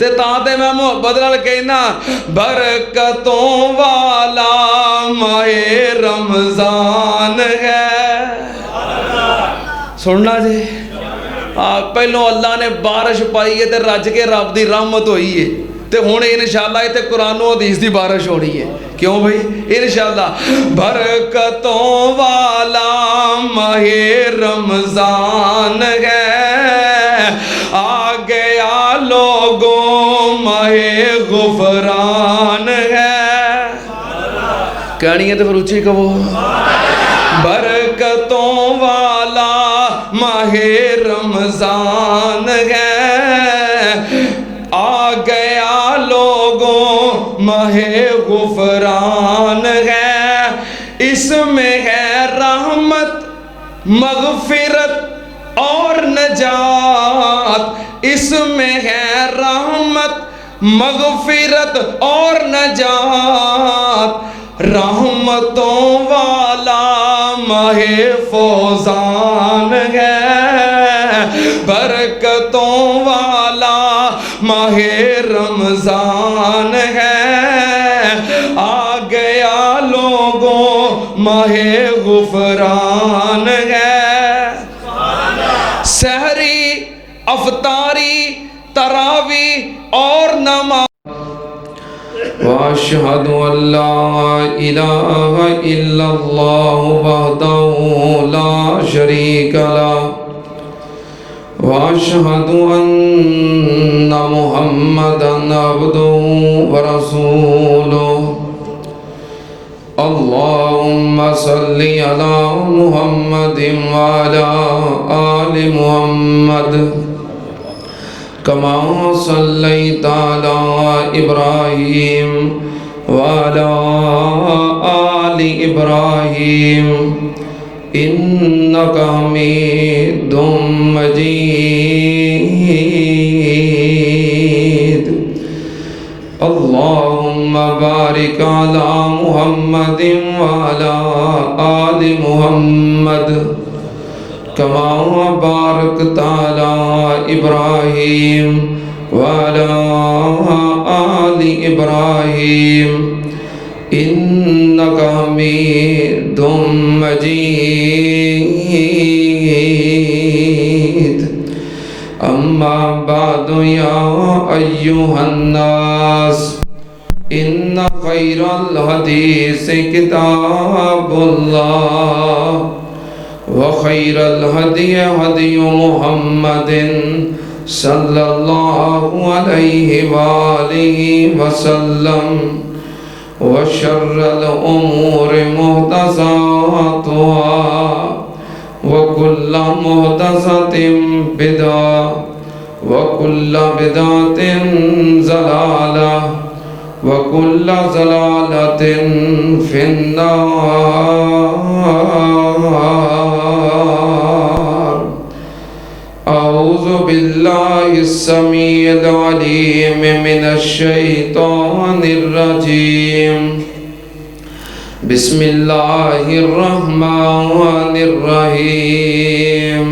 تے تاں تے میں محبت نال کہنا برکتوں والا ماہ رمضان ہے. سننا جی پہلو اللہ نے بارش پائی ہے تے رج کے رب دی رحمت ہوئی ہے تے ہن انشاءاللہ تے قرآن و حدیث دی بارش ہونی ہے. کیوں بھائی انشاءاللہ برکتوں والا ماہ رمضان ہے آ گیا لوگوں ماہ غفران ہے. کہنی ہے تو پھر اچھی کہو برکتوں والا ماہ رمضان ہے آ گیا لوگوں ماہ غفران ہے. اس میں ہے رحمت مغفرت اور نجات. اس میں ہے رحمت مغفرت اور نجات. رحمتوں والا ماہ فوزان ہے برکتوں والا ماہ رمضان ہے آ گیا لوگوں ماہ غفران ہے. سحری افطاری تراویح اور نماز واشہد ان لا الہ الا اللہ وحدہ لا شریک لہ واشہد ان محمدا عبدہ ورسولہ. اللہم صلی علی محمد وعلی آل محمد كما صليت على إبراهيم وعلى آل إبراهيم إنك حميد مجيد. اللهم بارك على محمد وعلى آل محمد كما باركت على إبراهيم وعلى آل إبراهيم إنك حميد مجيد. أما بعد يا أيها الناس إن خير الحديث كتاب الله وخير الهدي هدي محمد صلى الله عليه وآله وسلم وشر الأمور محدثاتها وكل محدثة بدعة وكل بدعة ضلالة وكل ضلالة في النار. أعوذ بالله السميع العليم من الشيطان الرجيم. بسم الله الرحمن الرحيم.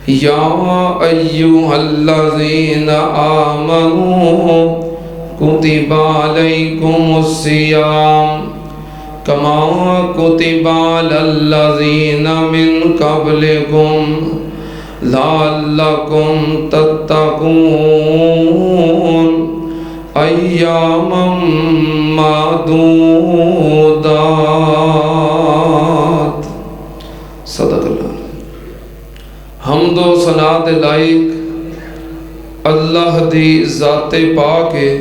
يا أيها الذين آمنوا كتب عليكم الصيام كما كتب على الذين من قبلكم لعلكم تتقون أياما معدودات. صدق اللہ. حمد و ثنا دے لائق اللہ دی ذات پاک ہے.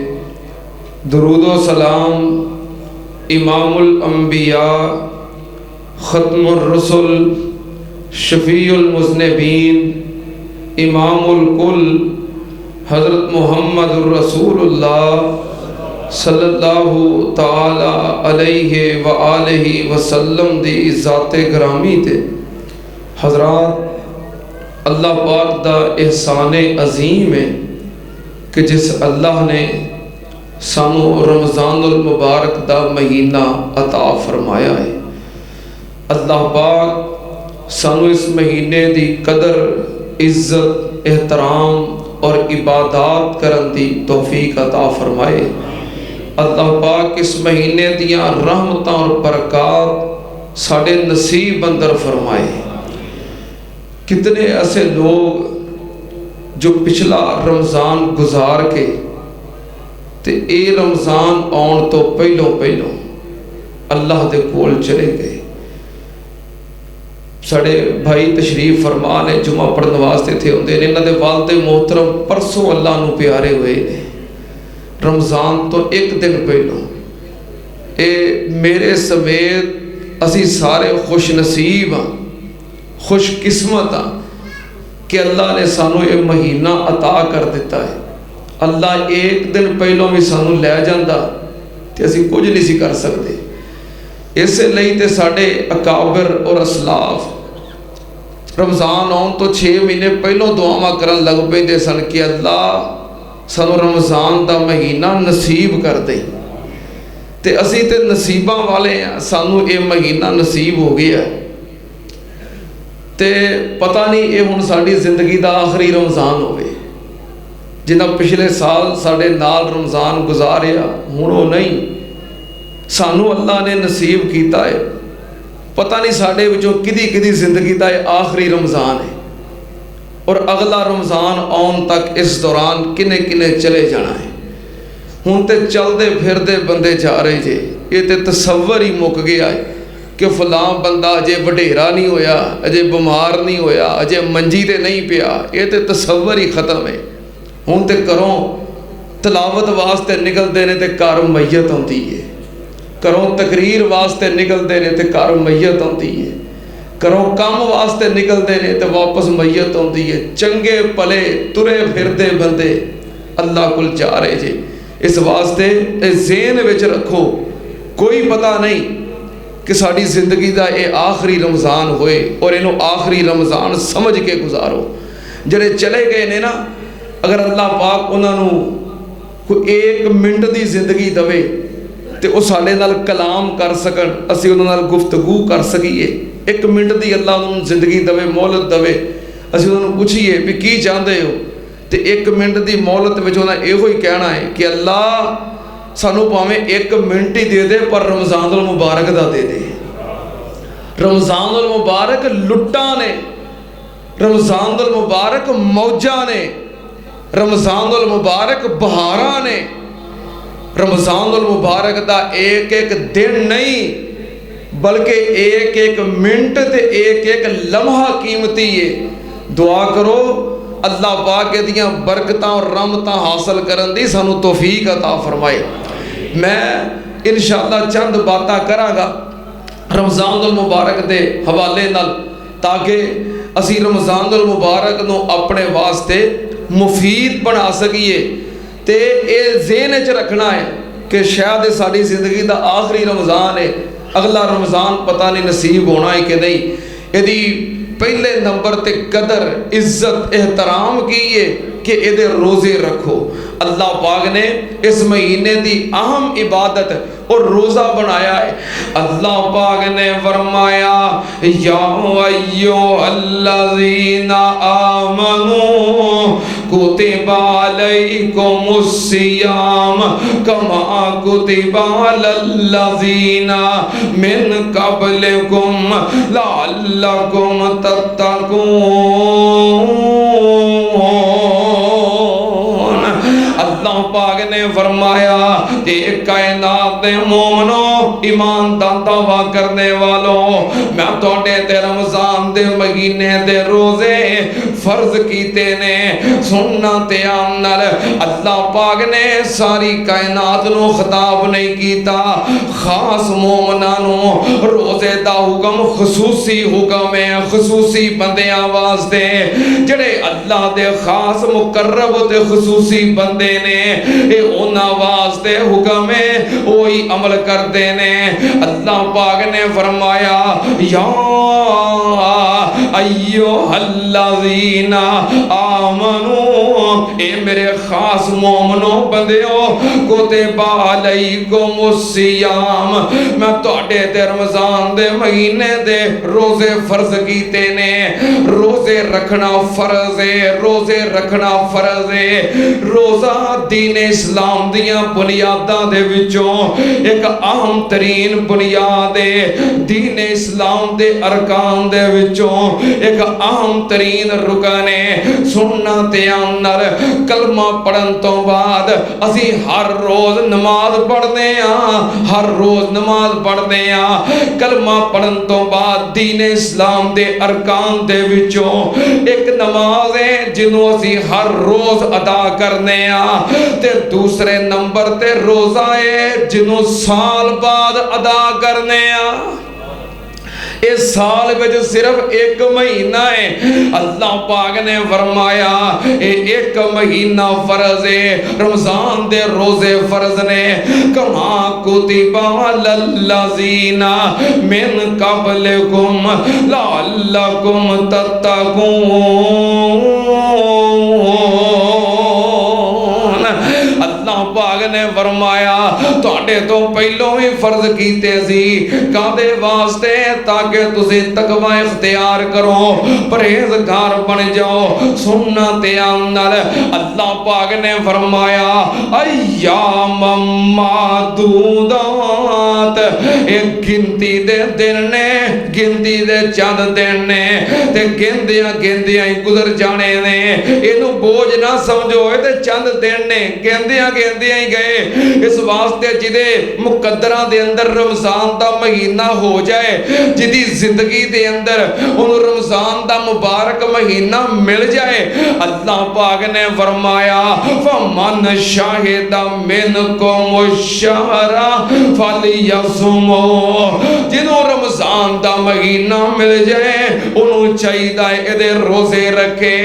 درود و سلام امام الانبیاء ختم الرسل شفیع المذنبین امام الکل حضرت محمد الرسول اللہ صلی اللہ تعالی علیہ وآلہ وسلم دی ذات گرامی تے. حضرات اللہ پاک دا احسان عظیم ہے کہ جس اللہ نے سانو رمضان المبارک دا مہینہ عطا فرمایا ہے. اللہ پاک سانو اس مہینے دی قدر عزت احترام اور عبادات کرن دی توفیق عطا فرمائے۔ اللہ پاک اس مہینے دیاں رحمتاں اور برکات ساڑے نصیب اندر فرمائے۔ کتنے ایسے لوگ جو پچھلا رمضان گزار کے تے اے رمضان آن تو پہلوں اللہ دے کول چلے گئے۔ ساڑے بھائی تشریف فرما نے جمعہ پڑھنے واسطے تھے ہوندے نے، انہاں دے والد محترم پرسوں اللہ نو پیارے ہوئے نے، رمضان تو ایک دن پہلوں۔ اے میرے سمیت اسی سارے خوش نصیب ہاں، خوش قسمت ہاں کہ اللہ نے سانو یہ مہینہ عطا کر دیتا ہے۔ اللہ ایک دن پہلوں بھی سانو لے جاندہ تے اسی کچھ نہیں سی کر سکتے۔ اسے لئی تے ساڑے اکابر اور اسلاف رمضان آن تو 6 مہینے پہلوں دعاواں کرن لگ پے دے سن کہ اللہ سانو رمضان دا مہینہ نصیب کر دے، تے اسی تے نصیباں والے ہیں، سانو یہ مہینہ نصیب ہو گیا تے پتہ نہیں یہ ہن ساڑی زندگی دا آخری رمضان ہوئے۔ جنہ پچھلے سال ساڑے نال رمضان گزاریا ہن وہ نہیں، سانو اللہ نے نصیب کیتا ہے۔ پتہ نہیں ساڑے وچوں کدی زندگی دا یہ آخری رمضان ہے، اور اگلا رمضان آن تک اس دوران کنے چلے جانا ہے۔ ہن تے چل دے پھر دے بندے جا رہے جے، یہ تے تصور ہی مک گیا ہے کہ فلاں بندہ اجے وڈیرا نہیں ہویا، اجے بیمار نہیں ہویا، اجے منجی تے نہیں پیا، یہ تے تصور ہی ختم ہے۔ ہن تے کروں تلاوت واسطے نکلتے نے تے گھر میت ہوندی ہے، کروں تقریر واسطے نکلتے نے تے گھر میت ہوندی ہے، کروں کام واسطے نکلتے نے تے واپس میت ہوندی ہے۔ چنگے پلے ترے پھردے بندے اللہ کل جا رہے جے۔ اس واسطے ذہن وچ رکھو، کوئی پتہ نہیں کہ ساڑی زندگی دا اے آخری رمضان ہوئے، اور انہوں آخری رمضان سمجھ کے گزارو۔ جڑے چلے گئے نے نا، اگر اللہ پاک انہاں نو کوئی 1 منٹ دی زندگی دوے تے وہ ساڑے نال کلام کر سکن، اسی انہاں نال گفتگو کر سکیے۔ 1 منٹ دی اللہ انہوں زندگی دوے، مولت دوے، اسی انہوں پوچھئے بھی کی چاہندے ہو، تے 1 منٹ دی مولت وچ انہاں یہ ہوئی کہنا ہے کہ اللہ سانو پاویں 1 منٹ ہی دے دے پر رمضان المبارک دا دے دے۔ رمضان المبارک لٹاں نے، رمضان المبارک موجاں نے، رمضان المبارک بہاراں نے۔ رمضان المبارک دا ایک دن نہیں بلکہ ایک منٹ تے ایک لمحہ قیمتی ہے۔ دعا کرو اللہ پاک دیاں برکتاں اور رحمتاں حاصل کرن دی سانو توفیق عطا فرمائے۔ میں انشاءاللہ چند باتاں کراں گا رمضان المبارک دے حوالے نال، تاکہ اسی رمضان المبارک نو اپنے واسطے مفید بنا سکیے۔ تے اے ذہن وچ رکھنا ہے کہ شاید ساری زندگی دا آخری رمضان ہے، اگلا رمضان پتہ نہیں نصیب ہونا ہے کہ نہیں۔ یہ پہلے نمبر تے قدر عزت احترام کیے کہ یہ روزے رکھو۔ اللہ پاک نے اس مہینے دی اہم عبادت اور روزہ بنایا ہے۔ اللہ پاک نے فرمایا یا ایھا الذین آمنوا کتب علیکم الصیام کما کتب علی الذین من قبلکم لعلکم تتقون۔ اللہ پاک نے فرمایا کہ کائنات دے مومنو، ایمان دا دعویٰ کرنے والوں، میں توڑے تے رمضان دے مہینے دے روزے فرض کیتے نے۔ سننا تے آمنال اللہ پاک نے ساری کائنات نو خطاب نہیں کیتا، خاص مومنانو روزے دا حکم خصوصی حکم ہے، خصوصی بندیاں واسطے جڑے اللہ دے خاص مقرب تے خصوصی بندے نے، اے اونا واسطے حکم ہے، وہی عمل کرتے نے۔ اللہ پاک نے فرمایا یا ایھا الذین آمنو، اے میرے خاص مومنو بندیو، کتب علیکم الصیام، میں تواڈے تے رمضان دے مہینے دے روزے فرض کیتے نے۔ روزے رکھنا فرض ہے، روزے رکھنا فرض ہے۔ روزہ دین اسلام دیاں بنیاداں دے وچوں ایک اہم ترین بنیاد ہے۔ دین اسلام دے ارکان دے وچوں ایک اہم ترین رکن ہے۔ سننا تے اندر کلمہ پڑھن تو بعد اسی ہر روز نماز پڑھتے ہیں، ہر روز نماز پڑھتے ہیں۔ کلمہ پڑھن تو بعد دین اسلام دے ارکان دے وچوں ایک نماز ہے جنوں اسی ہر روز ادا کرنے ہیں، تے دوسرے نمبر تے روزہ ہے جنوں سال بعد ادا کرنے ہیں۔ اس سال وچ صرف ایک مہینہ ہے، اللہ پاک نے فرمایا ایک مہینہ فرض ہے، رمضان دے روزے فرض نے۔ کما کتب علی الذین من قبلکم لعلکم تتقون، اللہ پاک نے فرمایا تواڈے تو پہلوں ہی فرض کیتے سی، کادے واسطے؟ تاکہ تسی تقوی اختیار کرو، پرہیزگار بن جاؤ۔ سننا تے اندر اللہ پاک نے فرمایا ایام معدودات، ایک گنتی دے دن نے، گنتی دے چند دن نے، تے گندیاں گندیاں ہی گزر جانے نے۔ اینو بوجھ نہ سمجھو، تے چند دن نے، گندیاں گندیاں ہی گئے۔ اس واسطے جدے مقدرہ دے اندر رمضان دا مہینہ ہو جائے، جدی زندگی دے اندر ان رمضان دا مبارک مہینہ مل جائے، اللہ پاک نے فرمایا فَمَنْ شَهِدَ مِنْكُمُ الشَّهْرَ فَلْيَصُمْهُ، جنہوں رمضان دا مہینہ مل جائے انہوں چاہیدہ ادھے روزے رکھے،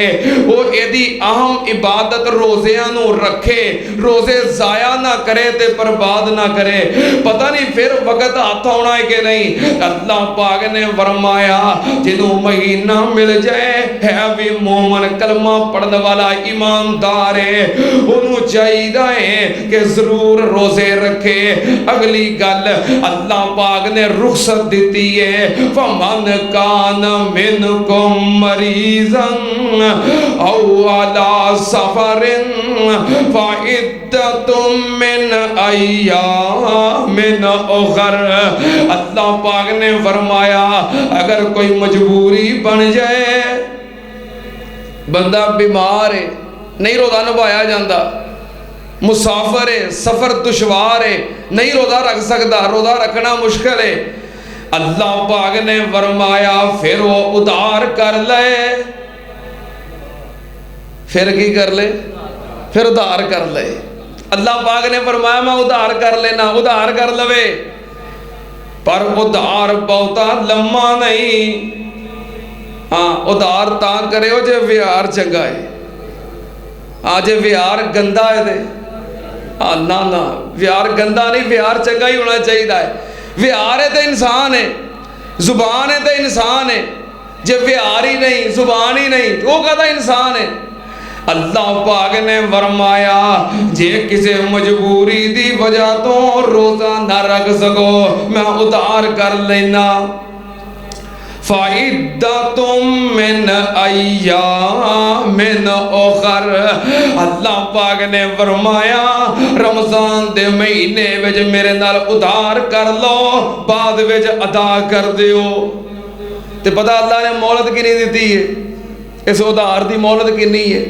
وہ ادھی اہم عبادت روزیاں نو رکھے، روزے ضائع نہ کرے تے برباد نہ کرے۔ پتہ نہیں پھر وقت ہاتھ ہونا ہے کہ نہیں۔ اللہ پاک نے فرمایا جنہوں مہینہ مل جائے ہے بھی مومن کلمہ پڑھنے والا ایماندار ہے، انہوں چاہیدہ ہے کہ ضرور روزے رکھے۔ اگلی گل اللہ پاک نے رخصت دیتی ہے فَمَنْ كَانَ مِنْكُمْ مَرِيضًا أَوْ عَلَى سَفَرٍ فَعِدَّةٌ مِّنْ أَيَّامٍ أُخَرَ، اللہ پاک نے فرمایا اگر کوئی مجبوری بن جائے، بندہ بیمار ہے، نہیں روزہ نبھایا جاندہ، مسافر ہے، سفر دشوار ہے، نہیں روزہ رکھ سکتا، روزہ رکھنا مشکل ہے، اللہ پاک نے فرمایا پھر وہ ادھار کر لے۔ پھر کی کر لے؟ پھر ادھار کر لے۔ اللہ پاک نے فرمایا میں ادھار کر لینا، ادھار کر لوے، پر ادھار بہتا لمحہ نہیں۔ ہاں ادھار تاں کرے ہو جے ویار چنگا ہے، آج ویار گندہ ہے دے، نا نا ویار گندہ نہیں، ویار چنگا ہی ہونا چاہیے ہے۔ ویار ہے تے انسان ہے، زبان ہے تے انسان ہے، جب ویار ہی نہیں، زبان ہی نہیں، وہ کہتا انسان ہے۔ اللہ پاک نے فرمایا جے کسی مجبوری دی وجہ تو روزہ نہ رکھ سکو میں ادھار کر لینا۔ فَعِدَّةٌ مِّنْ أَيَّامٍ أُخَرَ، اللہ پاک نے فرمایا رمضان دے مہینے وچ میرے نال ادھار کر لو، بعد وچ ادا کر دیو۔ تے پتہ اللہ نے مہلت کی نہیں دیتی ہے، اس ادھار دی مہلت کی نہیں ہے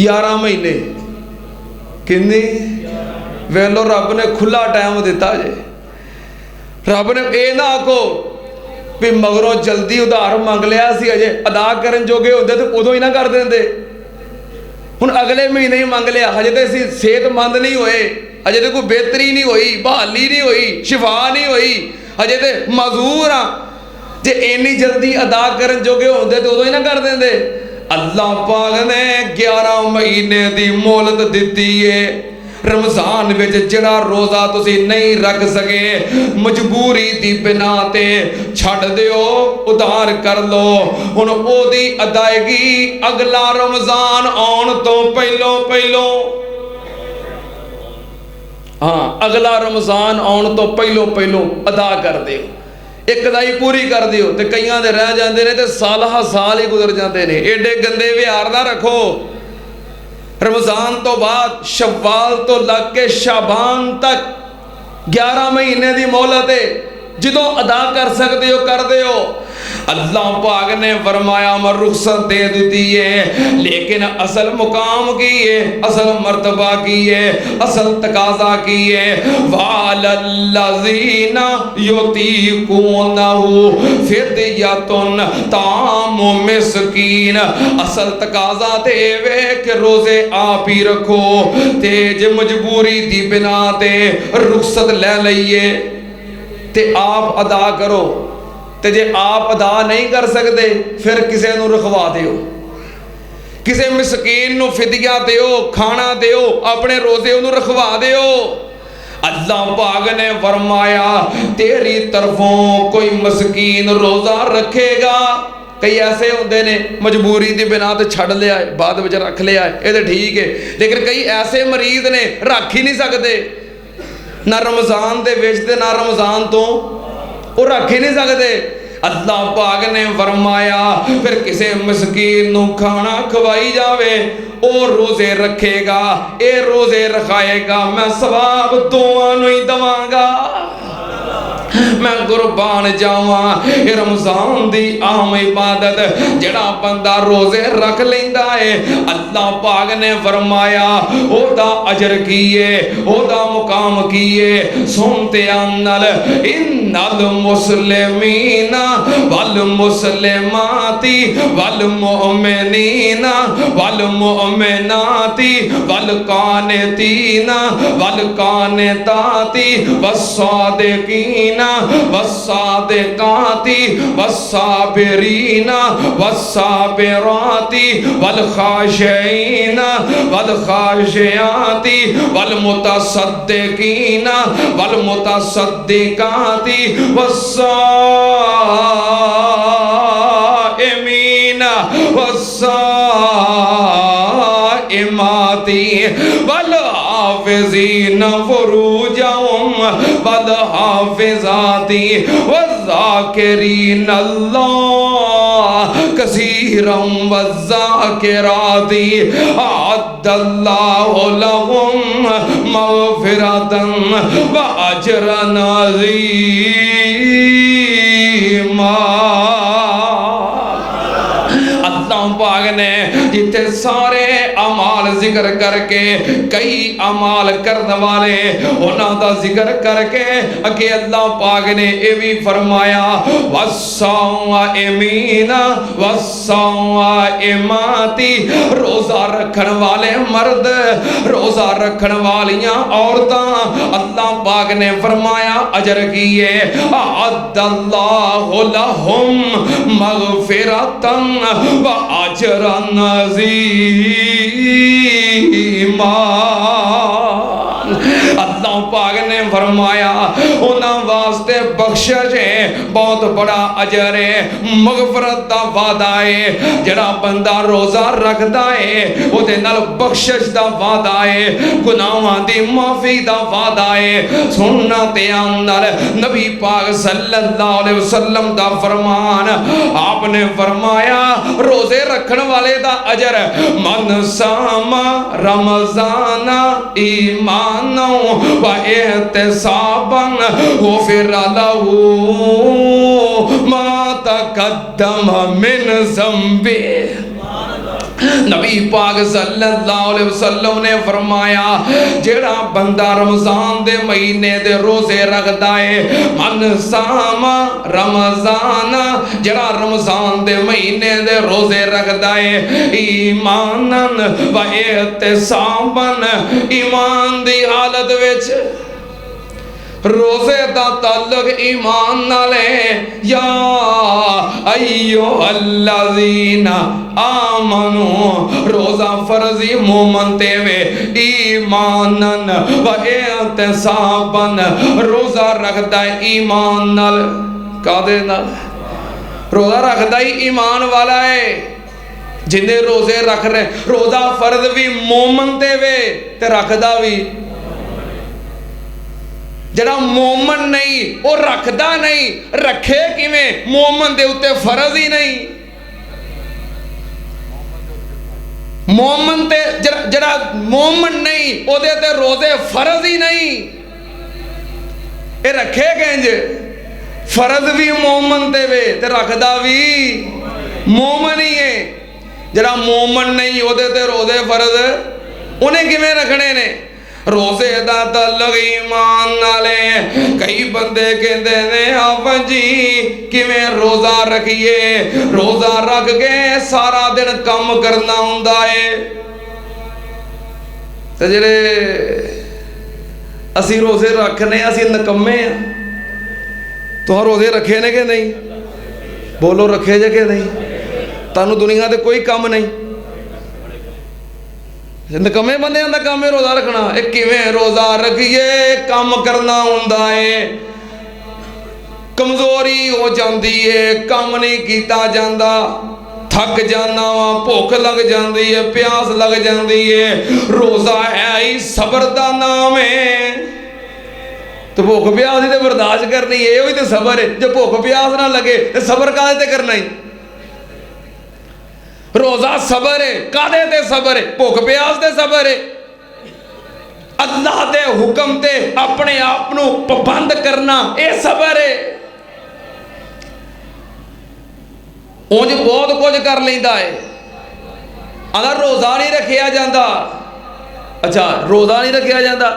11 مہینے کنی ویلو رب نے کھلا ٹائم دیتا جے۔ رب نے اے نہ آکو بھی مگروں جلدی ادھار مانگ لیا سی اجے ادا کرن جو گے ہوندے تو ادھو ہی نہ کر دیندے، ہن اگلے مہینے ہی مانگ لیا، ہجے تے صحت مند نہیں ہوئے، ہجے تے کوئی بہتری نہیں ہوئی، بحالی نہیں ہوئی، شفا نہیں ہوئی، ہجے تے معذور ہاں، جے اینی جلدی ادا کرن جو گے ہوندے تو ادھو ہی نہ کر دیندے۔ اللہ پاک نے 11 مہینے دی مہلت دیتی ہے۔ رمضان وچ جڑا روزہ تسی نہیں رکھ سکے مجبوری دی بنا تے چھڑ دیو ادھار کر لو ہن او دی ادائیگی اگلا رمضان آن تو پہلو ہاں اگلا رمضان آن تو پہلو ادا کر دیو ایک ادائی پوری کر دیو تے کئیاں دے رہ جاندے نے تے سالہ سال ہی گزر جاندے نے ایڈے گندے ویار نہ رکھو رمضان تو بعد شوال تو لگ کے شعبان تک 11 مہینے دی مہلت ہے جدوں ادا کر سکتے ہو کر دے ہو اللہ پاک نے فرمایا میں رخصت دے دیتی ہے لیکن اصل مقام کی ہے اصل مرتبہ کی ہے اصل تقاضا کی ہے وَعَلَى يُطِيقُونَهُ فِدْيَةٌ طَعَامُ مِسْكِينٍ اصل تقاضا تے وے کہ روزے آپ ہی رکھو تے جے مجبوری دی بنا تے رخصت لے لئیے تے آپ ادا کرو تے جے آپ ادا نہیں کر سکتے پھر کسے نو رکھوا دیو کسے مسکین نو فدیہ دیو کھانا دیو اپنے روزے انو رکھوا دیو اللہ پاک نے فرمایا تیری طرفوں کوئی مسکین روزہ رکھے گا کئی ایسے ہوندے نے مجبوری دی بنا تے چھڑ لے آئے بعد وچ رکھ لے آئے اے تے ٹھیک ہے لیکن کئی ایسے مریض نے رکھ ہی نہیں سکتے نہ رمضان دے وچ تے نہ رمضان تو وہ رکھ ہی نہیں سکتے اللہ پاک نے فرمایا پھر کسے مسکین نو کھانا کھوائی جاوے او روزے رکھے گا اے روزے رکھائے گا میں ثواب دعا نو ہی دواں گا میں قربان جاواں اے رمضان دی عام عبادت جڑا بندہ روزے رکھ لیندا ہے اللہ پاک نے فرمایا او دا اجر کیے او دا مقام کیے سنتے انل ان المسلمین والمسلمات والمؤمنین والمؤمنات والقانتین والقانتات والصادقین والصادقات والصابرین والصابرات والخاشعین والخاشعات والمتصدقین والمتصدقات والصائمین والصائمات والحافظین فروجهم والحافظات والذاکرین اللہ کثیرا والذاکرات اعد اللہ لهم مغفرتا واجرا عظیما اللہ پاک نے جتے سارے اعمال ذکر کر کے کئی اعمال کرنے والے انہاں دا ذکر کر کے کہ اللہ پاک نے یہ بھی فرمایا والصائمین والصائمات روزہ رکھن والے مرد روزہ رکھن والیاں عورتاں اللہ پاک نے فرمایا اجر کیے اعد اللہ لہم مغفرتا وَأَجْرًا عَظِيمًا اللہ پاک نے فرمایا انہاں واسطے بخشش ہے بہت بڑا اجر ہے مغفرت دا وعدہ ہے جڑا بندہ روزہ رکھدا ہے او دے نال بخشش دا وعدہ ہے گناہاں دی معافی دا وعدہ ہے سننا تے اندر نبی پاک صلی اللہ علیہ وسلم دا فرمان آپ نے فرمایا روزے رکھن والے دا اجر من صام رمضان ایمانا و احتسابا غفر له ما تقدم من ذنبه نبی پاک صلی اللہ علیہ وسلم نے فرمایا جڑا بندہ رمضان دے مہینے دے روزے رکھدا ہے من صام رمضان جڑا رمضان دے مہینے دے روزے رکھدا ہے ایمانن و احتسابن ایمان دی حالت وچ روزے دا تعلق ایمان نالے یا ایوہ الذین آمنو روزہ فرضی مومن تے وے ایمانن و اعتصابن روزہ رکھتا ہے ایمان نال کادے نال روزہ رکھتا ہی ایمان والا ہے جنہیں روزے رکھ رہے روزہ فرض بھی مومن تے وے تے رکھدا بھی جڑا مومن نہیں وہ رکھدا نہیں رکھے کیویں مومن دے اتے فرض ہی نہیں مومن تے جڑا مومن نہیں او دے تے روزے فرض ہی نہیں اے رکھے گنج فرض بھی مومن تے وے تے رکھدا بھی مومن ہی ہے جڑا مومن نہیں او دے تے روزے فرض انہیں کیویں رکھنے نے روزے دا تعلق ایمان نالے کئی بندے کہندے نے آپ جی کیویں روزہ رکھیے روزہ رکھ کے سارا دن کم کرنا ہوندا ہے تے جڑے اسی روزے رکھنے اسی نکمے ہیں تو روزے رکھے نے کہ نہیں بولو رکھے جے کہ نہیں تانوں دنیا تے کوئی کم نہیں نکمے بندے دا کام ہے روزہ رکھنا ایک کیویں روزہ رکھیے کام کرنا ہوندا ہے کمزوری ہو جاندی ہے کام نہیں کیتا جاندا تھک جانا وا بھوک لگ جاندی ہے پیاس لگ جاندی ہے روزہ ہے ہی صبر دا نام ہے تو بھوک پیاس ہی تے برداشت کرنی ہے وہی تے صبر ہے جب بھوک پیاس نہ لگے تے صبر کادے تے کرنا ہی روزہ صبر ہے کادے تے صبر ہے بھوک پیاس تے صبر ہے اللہ دے حکم تے اپنے آپ نو پابند کرنا اے صبر ہے اونج بہت کچھ کر لیندا ہے اگر روزہ نہیں رکھیا جاندا اچھا روزہ نہیں رکھیا جاندا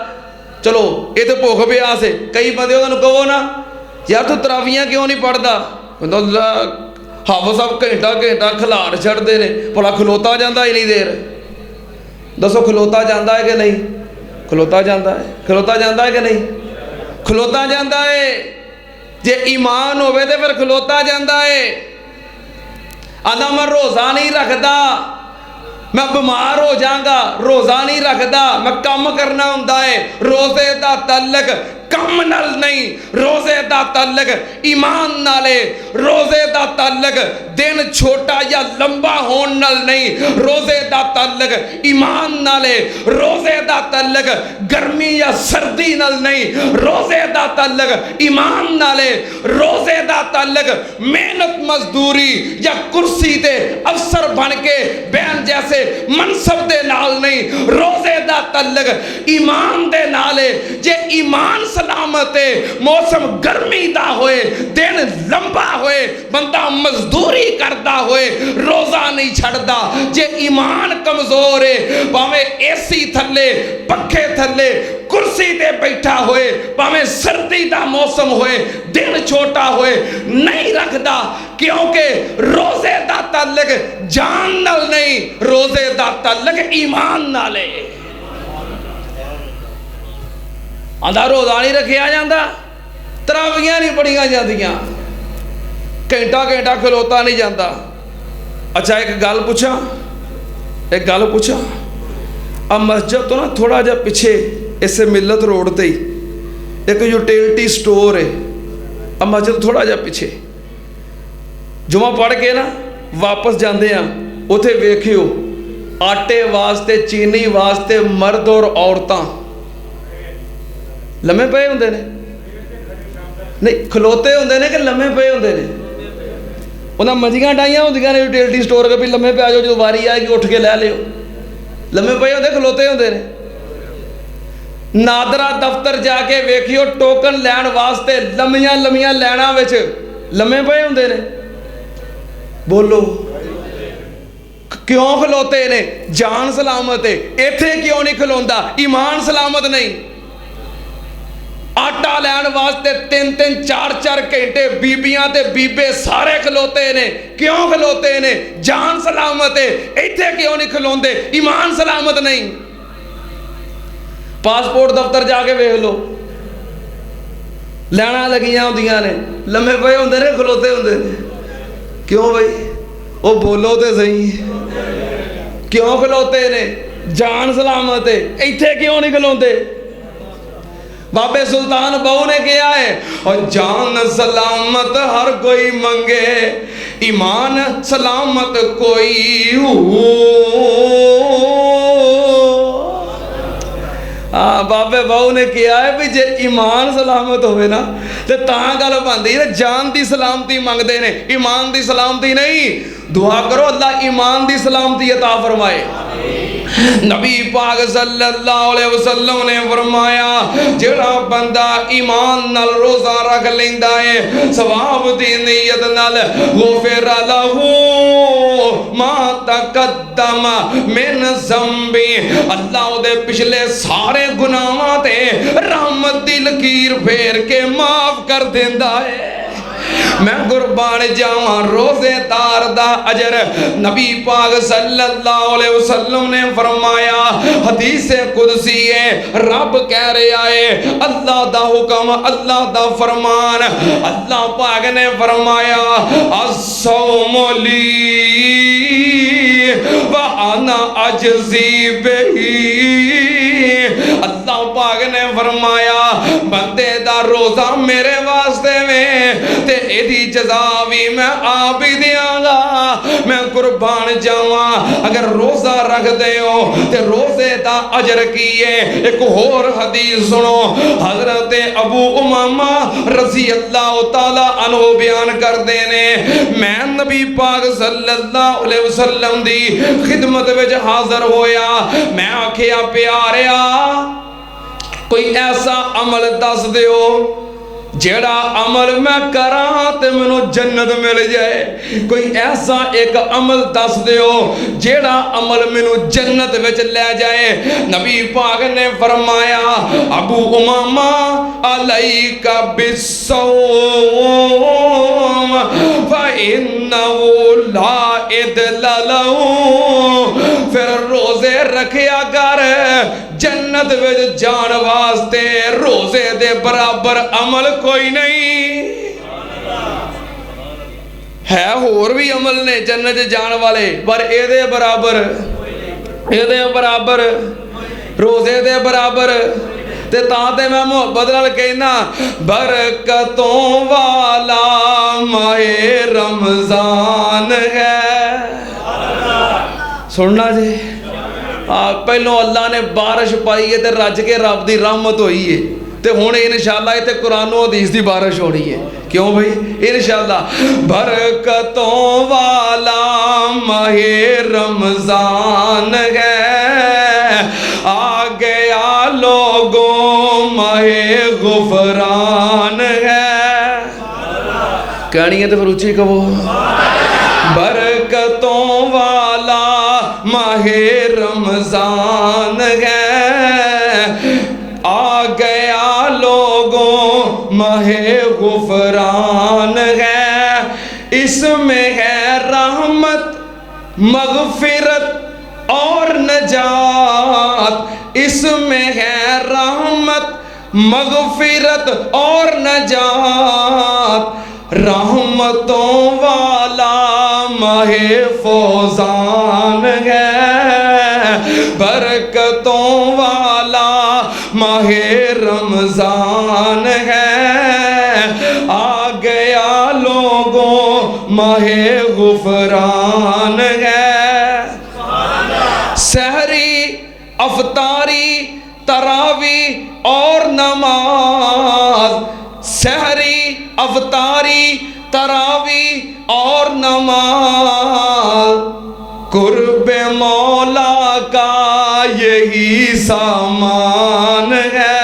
چلو یہ تو بھوک پیاس ہے کئی بندے انہوں کہو نا یار تو تراویاں کیوں نہیں پڑھدا حافظ صاحب گھنٹہ کھلار چھڑ دے نے بھلا کھلوتا جاندہ ہی نہیں دیر دسو کھلوتا جاندہ ہے کہ نہیں کھلوتا جاندہ ہے کھلوتا جاندہ ہے کہ نہیں کھلوتا جاندہ ہے جے ایمان ہوئے دے پھر کھلوتا جاندہ ہے آدھا میں روزہ نہیں رکھدا میں بیمار ہو جاؤں روزہ نہیں رکھدا میں کم کرنا ہوندا ہے روزے دا تعلق کم نال نہیں روزے دا تعلق ایمان نالے روزے دا تعلق دن چھوٹا یا لمبا ہون نال نہیں روزے دا تعلق ایمان نالے روزے دا تعلق گرمی یا سردی نال نہیں روزے دا تعلق ایمان نالے روزے دا تعلق محنت مزدوری یا کرسی تے افسر بن کے بین جیسے منصب دے نال نہیں روزے دا تعلق ایمان دے نالے جے ایمان سلامت ہے موسم گرمی دا ہوئے دن لمبا ہوئے بندہ مزدوری کردہ ہوئے روزہ نہیں چھڑدا جے ایمان کمزور ہے باویں اے سی تھلے پکھے تھلے کرسی دے بیٹھا ہوئے باویں سردی دا موسم ہوئے دن چھوٹا ہوئے نہیں رکھدا کیونکہ روزے دا تعلق جان نال نہیں روزے دا تعلق ایمان نالے آندھا روزہ نہیں رکھیا جاندہ تراویاں نہیں پڑھیاں جاندیاں گھنٹہ کھلوتا نہیں جاندہ اچھا ایک گل پوچھا اب مسجد تو نا تھوڑا جا پیچھے اس سے ملت روڈ تے ہی ایک یوٹیلٹی سٹور ہے اب مسجد تھوڑا جا پیچھے جمعہ پڑھ کے نا واپس جاندے ہیں اتھے ویکھیو آٹے واسطے چینی واسطے مرد اور عورتاں لمحے پے ہوندے نے نہیں کھلوتے ہوندے نے کہ لمحے پے ہوندے نے انہاں منجیاں ڈائیاں ہوندیاں نے یوٹیلٹی سٹور کے بھی لمحے پہ آ جاؤ جو واری آئے گی اٹھ کے لے لیو لمحے پے ہوندے کھلوتے ہوندے نے نادرہ دفتر جا کے ویکھیو ٹوکن لین واسطے لمیاں لینا وچ لمحے پے ہوندے نے بولو کیوں کھلوتے نے جان سلامت ہے ایتھے کیوں نہیں کھلوندا ایمان سلامت نہیں آٹا لین واسطے 3-4 گھنٹے بیبیاں تے بیبے سارے کھلوتے نے کیوں کھلوتے نے جان سلامت ہے ایتھے کیوں نہیں کھلوندے ایمان سلامت نہیں پاسپورٹ دفتر جا کے ویکھ لو لینا لگیاں ہوندیاں نے لمے پے ہوندے نے کھلوتے ہوندے نے کیوں بھائی وہ بولو تے صحیح کیوں کھلوتے نے جان سلامت ہے ایتھے کیوں نہیں کھلوتے بابے سلطان بہو نے کیا ہے اور جان سلامت ہر کوئی منگے ایمان سلامت کوئی ہو بابے بہو نے کیا ہے بھی جے ایمان سلامت ہوئے نا تے تاں گل بندی ہے جان دی سلامتی منگدے نے ایمان دی سلامتی نہیں دعا کرو اللہ ایمان دی سلامتی عطا فرمائے نبی پاک صلی اللہ علیہ وسلم نے فرمایا جڑا بندہ ایمان نال روزہ رکھ لیندا ہے ثواب دی نیت نال غفر لہ ما تقدم من ذنبی اللہ دے پچھلے سارے گناہاں تے رحمت دی لکیر پھیر کے معاف کر دیندا ہے میں قربان جاواں روزے دار دا اجر نبی پاک صلی اللہ علیہ وسلم نے فرمایا حدیث قدسی ہے رب کہہ رہا ہے اللہ دا حکم اللہ دا فرمان اللہ پاک نے فرمایا الصوم لی وانا اجزی بہی اللہ پاک نے فرمایا بندے دا روزہ میرے واسطے میں تے ایدی جزا بھی میں آپ ہی دیاں گا میں قربان جاواں اگر روزہ رکھ دے ہو تے روزے دا اجر کیے ایک اور حدیث سنو حضرت ابو امامہ رضی اللہ تعالیٰ عنہ بیان کر دینے میں نبی پاک صلی اللہ علیہ وسلم دی خدمت وچ حاضر ہویا میں آکھیا پیاریا کوئی ایسا عمل دس دیو جیڑا عمل میں کراں تے منو جنت مل جائے کوئی ایسا ایک عمل دس دیو جیڑا عمل منو جنت وچ لے جائے نبی پاک نے فرمایا ابو امامہ علیک بالصوم فإنہ لا عدل لہ پھر روزے رکھیا کر جنت وچ جان واسطے روزے دے برابر عمل کوئی نہیں ہے اور بھی عمل نے جنت جان والے پر اے دے برابر روزے دے برابر تے تاں تے میں محبت نال کہنا برکتوں والا ماہ رمضان ہے سننا جی پہلوں اللہ نے بارش پائی ہے تے رج کے رب دی رحمت ہوئی ہے تے ہن انشاءاللہ تے قرآن و حدیث دی بارش ہونی ہے کیوں بھائی انشاءاللہ برکتوں والا ماہ رمضان ہے آ گیا لوگوں ماہ غفران ہے کہنی ہے تو پھر اونچی کہو برکتوں والا ماہ رمضان ہے آ گیا لوگوں ماہ غفران ہے اس میں ہے رحمت مغفرت اور نجات اس میں ہے رحمت مغفرت اور نجات رحمتوں والا ماہ فوزان ہے برکتوں والا ماہ رمضان ہے آ گیا لوگوں ماہ غفران ہے سحری افطاری تراوی اور نماز سحری افطاری تراوی اور نماز قرب مولا کا یہی سامان ہے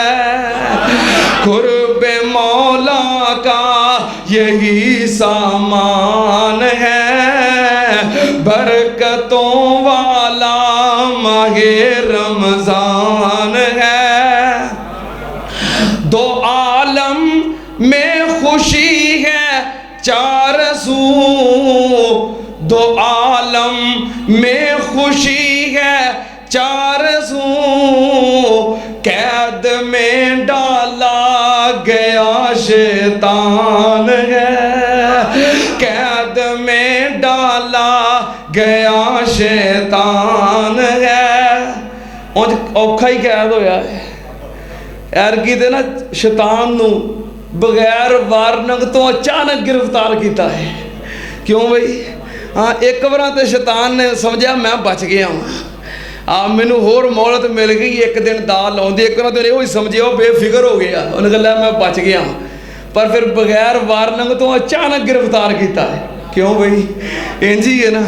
قرب مولا کا یہی سامان ہے برکتوں والا ماہ رمضان ہے دو عالم میں خوشی ہے چار سو دو عالم میں خوشی ہے چار سو قید میں ڈالا گیا ਔਖਾ ਹੀ ਕੈਦ ਹੋਇਆ ਹੈ। ਐਰਕੀ ਤੇ ਨਾ ਸ਼ੈਤਾਨ ਨੂੰ ਬਗੈਰ ਵਾਰਨਿੰਗ ਤੋਂ ਅਚਾਨਕ ਗ੍ਰਿਫਤਾਰ ਕੀਤਾ ਹੈ। ਕਿਉਂ ਬਈ? ਹਾਂ, ਇੱਕ ਵਾਰ ਤੇ ਸ਼ੈਤਾਨ ਨੇ ਸਮਝਿਆ ਮੈਂ ਬਚ ਗਿਆ ਹਾਂ, ਮੈਨੂੰ ਹੋਰ ਮੌਲਤ ਮਿਲ ਗਈ, ਇੱਕ ਦਿਨ ਦਾਲ ਲਾਉਂਦੀ, ਇੱਕ ਵਾਰ ਤੇ ਇਹੋ ਹੀ ਸਮਝਿਆ, ਉਹ ਬੇਫਿਕਰ ਹੋ ਗਿਆ, ਉਹਨੇ ਕਹਿੰਦਾ ਮੈਂ ਬਚ ਗਿਆ। ਪਰ ਫਿਰ ਬਗੈਰ ਵਾਰਨਿੰਗ ਤੋਂ ਅਚਾਨਕ ਗ੍ਰਿਫਤਾਰ ਕੀਤਾ ਹੈ। ਕਿਉਂ ਬਈ? ਇੰਝ ਹੀ ਹੈ ਨਾ।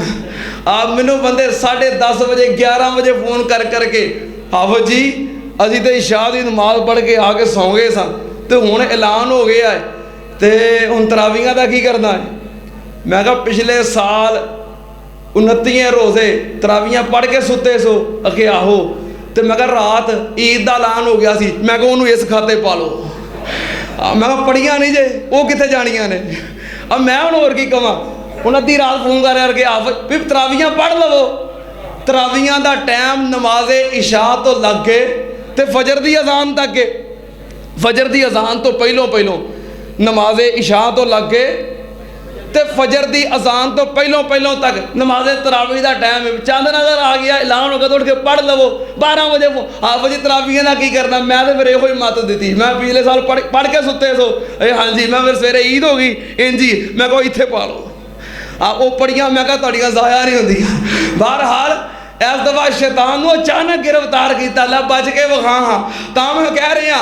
ਮੈਨੂੰ ਬੰਦੇ 10:30 ਵਜੇ 11 ਵਜੇ ਫੋਨ ਕਰ ਕਰਕੇ, ਆਹੋ ਜੀ ਅਸੀਂ ਤਾਂ ਇਸ਼ਾ ਦੀ ਨਮਾਜ਼ ਪੜ੍ਹ ਕੇ ਆ ਕੇ ਸੌਂ ਗਏ ਸਾਂ ਤੇ ਹੁਣ ਐਲਾਨ ਹੋ ਗਿਆ ਹੈ ਤੇ ਹੁਣ ਤਰਾਵੀਆਂ ਦਾ ਕੀ ਕਰਨਾ ਹੈ। ਮੈਂ ਕਿਹਾ ਪਿਛਲੇ ਸਾਲ 29 ਰੋਜ਼ੇ ਤਰਾਵੀਆਂ ਪੜ੍ਹ ਕੇ ਸੁੱਤੇ ਸੋ। ਅਖੇ ਆਹੋ। ਤੇ ਮੈਂ ਕਿਹਾ ਰਾਤ ਈਦ ਦਾ ਐਲਾਨ ਹੋ ਗਿਆ ਸੀ, ਮੈਂ ਕਿਹਾ ਉਹਨੂੰ ਇਸ ਖਾਤੇ ਪਾ ਲਓ। ਮੈਂ ਕਿਹਾ ਪੜੀਆਂ ਨਹੀਂ ਜੇ, ਉਹ ਕਿੱਥੇ ਜਾਣੀਆਂ ਨੇ। ਮੈਂ ਹੁਣ ਹੋਰ ਕੀ ਕਵਾਂ। ਹੁਣ ਅੱਧੀ ਰਾਤ ਫੋਨ ਕਰ ਕਰਕੇ ਆਫ ਵੀ ਤਰਾਵੀਆਂ ਪੜ੍ਹ ਲਵੋ। ਤਰਾਵੀਆਂ ਦਾ ਟਾਈਮ ਨਮਾਜ਼ੇ ਇਸ਼ਾ ਤੋਂ ਲੱਗ ਕੇ ਤੇ ਫਜਰ ਦੀ ਅਜ਼ਾਨ ਤੱਕ। ਫਜਰ ਦੀ ਅਜ਼ਾਨ ਤੋਂ ਪਹਿਲੋਂ ਨਮਾਜ਼ੇ ਇਸ਼ਾ ਤੋਂ ਲੱਗ ਕੇ ਤੇ ਫਜਰ ਦੀ ਅਜ਼ਾਨ ਤੋਂ ਪਹਿਲੋਂ ਤੱਕ ਨਮਾਜ਼ੇ ਤਰਾਵੀ ਦਾ ਟਾਈਮ। ਚੰਦ ਨਜ਼ਰ ਆ ਗਿਆ, ਐਲਾਨ ਹੋ ਗਿਆ, ਉੱਠ ਕੇ ਪੜ੍ਹ ਲਵੋ। 12 ਵਜੇ ਆਪ ਜੀ ਤਰਾਵੀਆਂ ਦਾ ਕੀ ਕਰਨਾ। ਮੈਂ ਤਾਂ ਫਿਰ ਇਹੋ ਹੀ ਮੱਤ ਦਿੱਤੀ। ਮੈਂ ਪਿਛਲੇ ਸਾਲ ਪੜ੍ਹ ਕੇ ਸੁੱਤੇ ਸੋ। ਹਾਂਜੀ, ਮੈਂ ਫਿਰ ਸਵੇਰੇ ਈਦ ਹੋ ਗਈ ਇੰਜੀ, ਮੈਂ ਕਿਹਾ ਇੱਥੇ ਪਾ ਲਓ। ਉਹ ਪੜੀਆਂ ਮੈਂ ਕਿਹਾ ਤੁਹਾਡੀਆਂ ਜ਼ਾਇਆ ਨਹੀਂ ਹੁੰਦੀਆਂ। ਬਹਰਹਾਲ ਇਸ ਦਫਾ ਸ਼ੈਤਾਨ ਨੂੰ ਅਚਾਨਕ ਗ੍ਰਿਫਤਾਰ ਕੀਤਾ, ਲੈ ਬਚ ਕੇ ਵਿਖਾ। ਹਾਂ ਤਾਂ ਮੈਂ ਕਹਿ ਰਿਹਾ,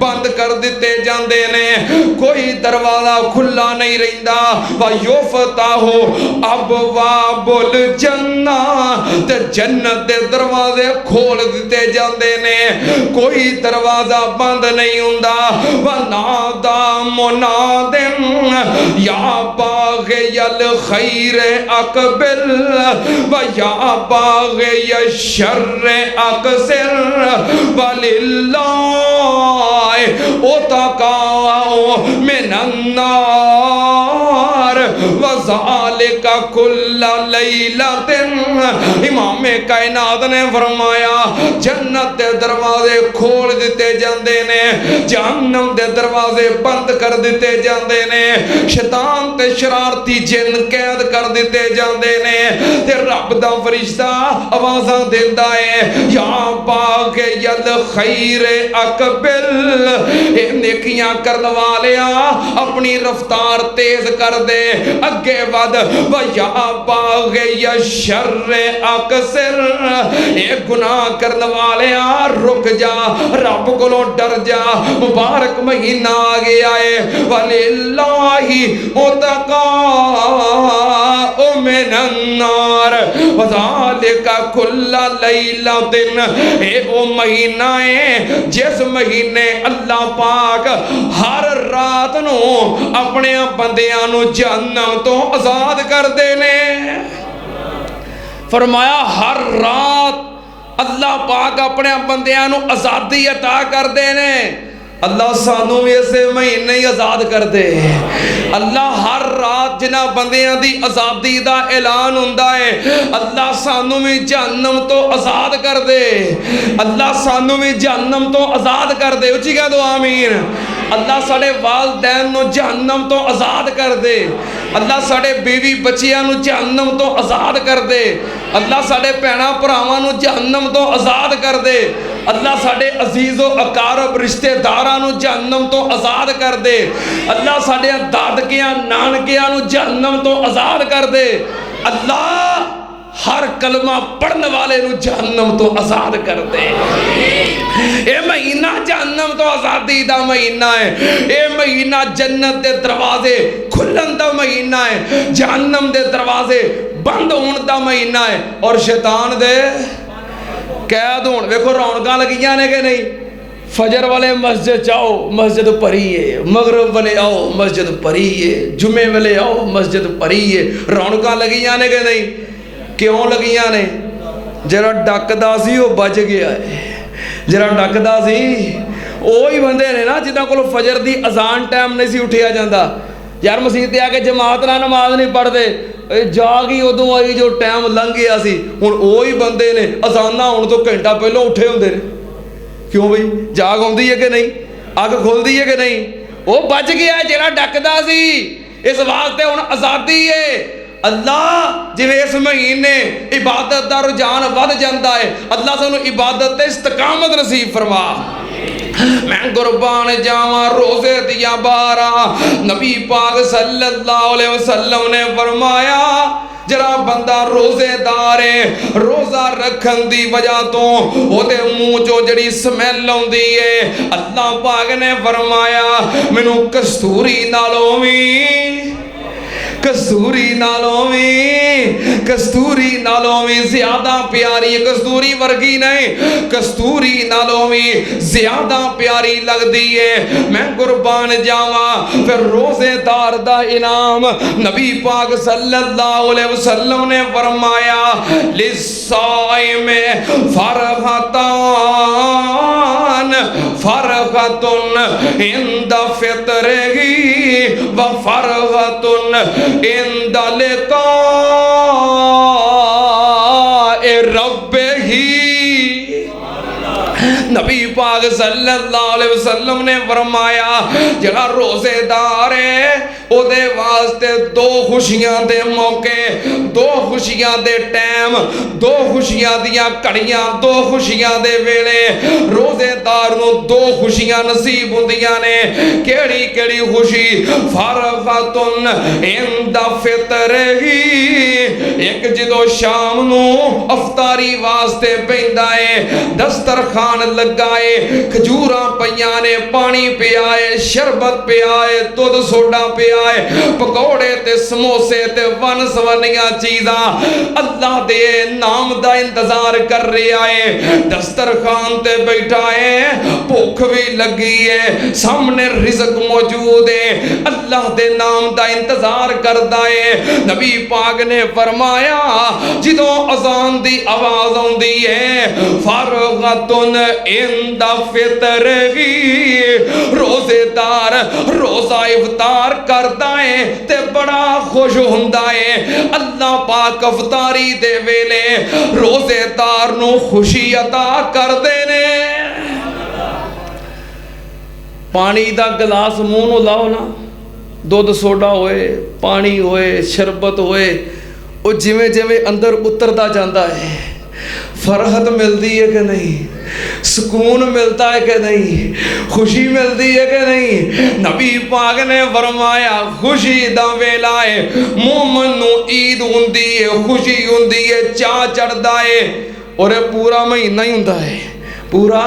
بند کر دیتے جاندے نے، کوئی دروازہ کھلا نہیں رہندا۔ وَيُفْتَحُ أَبْوَابُ الْجَنَّةِ تے جنت دے دروازے کھول دیتے جاندے نے، کوئی دروازہ بند نہیں ہوندا۔ وَنَادَى مُنَادٍ يَا بَاغِيَ الْخَيْرِ أَقْبِلْ وَيَا بَاغِيَ الشَّرِّ أَقْصِرْ وَلِلَّهِ أُتَقَاءُ مِنَ النَّارِ وَذَلِكَ كُلَّ لَيْلَةٍ۔ امام کائنات نے فرمایا جنت دے دروازے کھول دیتے جاندے نے، جہنم دے دروازے بند کر دیتے جاندے نے، شیطان تے شرارتی جن قید کر دیتے جاندے نے، تے رب دا فرشتہ آوازاں دیندا ہے یا باغی الخیر اقبل، اے نیکیاں کرن والیا اپنی رفتار تیز کر دے، اگے ود، ویا باغی الشر اقصر، اے گناہ کرن والیا رک جا، رب کولوں ڈر جا، مبارک مہینہ آ گیا ہے۔ وَلِلَّهِ أُتَقَاءُ مِنَ النَّارِ وَذَلِكَ كُلَّ لَيْلَةٍ، اے او مہینہ ہے جس مہینے اللہ پاک ہر رات نو اپنے بندیاں نو جہنم تو آزاد کر دینے۔ فرمایا ہر رات اللہ پاک اپنے بندیاں نو آزادی عطا کر دینے۔ اللہ سانو بھی اسے مہینے ہی آزاد کر دے۔ اللہ ہر رات جنہ بندیاں دی آزادی دا اعلان ہوندا ہے، اللہ سانو بھی جہنم تو آزاد کر دے، اللہ سانو بھی جہنم تو آزاد کر دے، اچھی کہہ دو آمین۔ اللہ ساڑے والدین نو جہنم تو آزاد کر دے، اللہ ساڑے بیوی بچیاں نو جہنم تو آزاد کر دے، اللہ ساڑے پینا پراواں نو جہنم تو آزاد کر دے، اللہ ساڑے عزیز و اقارب رشتہ داراں نو جہنم تو آزاد کر دے، اللہ ساڑے دادکیاں نانکیاں نو جہنم تو آزاد کر دے، اللہ ہر کلمہ پڑھنے والے نو جہنم تو آزاد کر دے۔ اے مہینہ جہنم تو آزادی دا مہینہ ہے، اے مہینہ جنت دے دروازے کھلن دا مہینہ ہے، جہنم دے دروازے بند ہون دا مہینہ ہے، اور شیطان دے قید ہون۔ ویکھو رونقاں لگیاں نے کہ نہیں؟ فجر والے مسجد جاؤ مسجد پری ہے، مغرب والے آؤ مسجد پری ہے، جمعے والے آؤ مسجد پری ہے، رونقاں لگیاں نے کہ نہیں؟ کیوں لگیاں نے؟ جرا ڈکدا سی وہ بچ گیا ہے، جرا ڈکدا سی وہی بندے نے نا جنہاں کول فجر دی اذان ٹائم نہیں سی اٹھیا جاندا، یار مسیح تے آ کے جماعت نہ نماز نہیں پڑھ دے، جاگ ہی ادوں آئی جو ٹائم لنگ گیا سی، ہن وہی بندے نے اذاناں ہون تو گھنٹہ پہلوں اٹھے ہوندے نے۔ کیوں بھئی جاگ ہوندی ہے کہ نہیں؟ اگ کھلدی ہے کہ نہیں؟ وہ بچ گیا ہے جڑا ڈکدا سی، اس واسطے ہن آزادی ہے۔ اللہ جویں اس مہینے عبادت دا رجحان ود جاندا ہے، اللہ سانو عبادت تے استقامت نصیب فرما۔ میں قربان جاواں روزے دیا بارہ، نبی پاک صلی اللہ علیہ وسلم نے فرمایا جرا بندہ روزے دارے، روزہ رکھن دی وجہ تو وہ دے منہ جو جڑی سمیل ہوندی ہے، اللہ پاک نے فرمایا مینوں کستوری نالوں وی، کستوری نالوں بھی زیادہ پیاری، کستوری ورگی نہیں، کستوری نالوں بھی زیادہ پیاری لگ دی ہے۔ میں قربان جاواں پھر روزے دار دا انعام نبی پاک صلی اللہ علیہ وسلم نے فرمایا للصائم فرحتان، فرحت عند فطرہ و فرحت عند لقاء ربہ۔ نبی پاک صلی اللہ علیہ وسلم نے فرمایا جڑا روزے دار ہے او دے واسطے دو خوشیاں دے موقع، دو خوشیاں دے ٹائم، دو خوشیاں دیاں کڑیاں، دو خوشیاں دے ویلے روزے دار نو دو خوشیاں نصیب ہوندیاں نے۔ کیڑی کیڑی خوشی؟ فرحت عند فطرہ، ایک جدو شام نو افطاری واسطے پیندا ہے، دسترخوان لگا ہے، کھجوراں پیاں نے، پانی پیا ہے، شربت پیا ہے، دودھ سوڈا پیا ہے، پکوڑے تے سموسے تے ون سونیاں چیزاں اللہ دے نام دا انتظار کر رہا ہے، دسترخوان تے بیٹھا ہے، بھوک بھی لگی ہے، سامنے رزق موجود ہے، اللہ دے نام دا انتظار کردا ہے۔ نبی پاک نے فرمایا جدوں اذان دی آواز آندی ہے فرغتن عند فطرہی، روزے دار روزہ افطار کردا ہے تے بڑا خوش ہوندا ہے۔ اللہ پاک افطاری دے ویلے روزے دار نو خوشی عطا کردے نے۔ پانی دا گلاس منہ نو لاؤ نا، دودھ سوڈا ہوئے، پانی ہوئے، شربت ہوئے، وہ جویں جویں اندر اتردا جاندا ہے، فرحت ملتی ہے کہ نہیں، سکون ملتا ہے کہ نہیں، خوشی ملتی ہے کہ نہیں۔ نبی پاک نے فرمایا خوشی دا ویلا ہے، مومن نو عید ہوندی ہے، خوشی ہوندی ہے، چاہ چڑھدا ہے، اور یہ پورا مہینہ ہی ہوندا ہے، پورا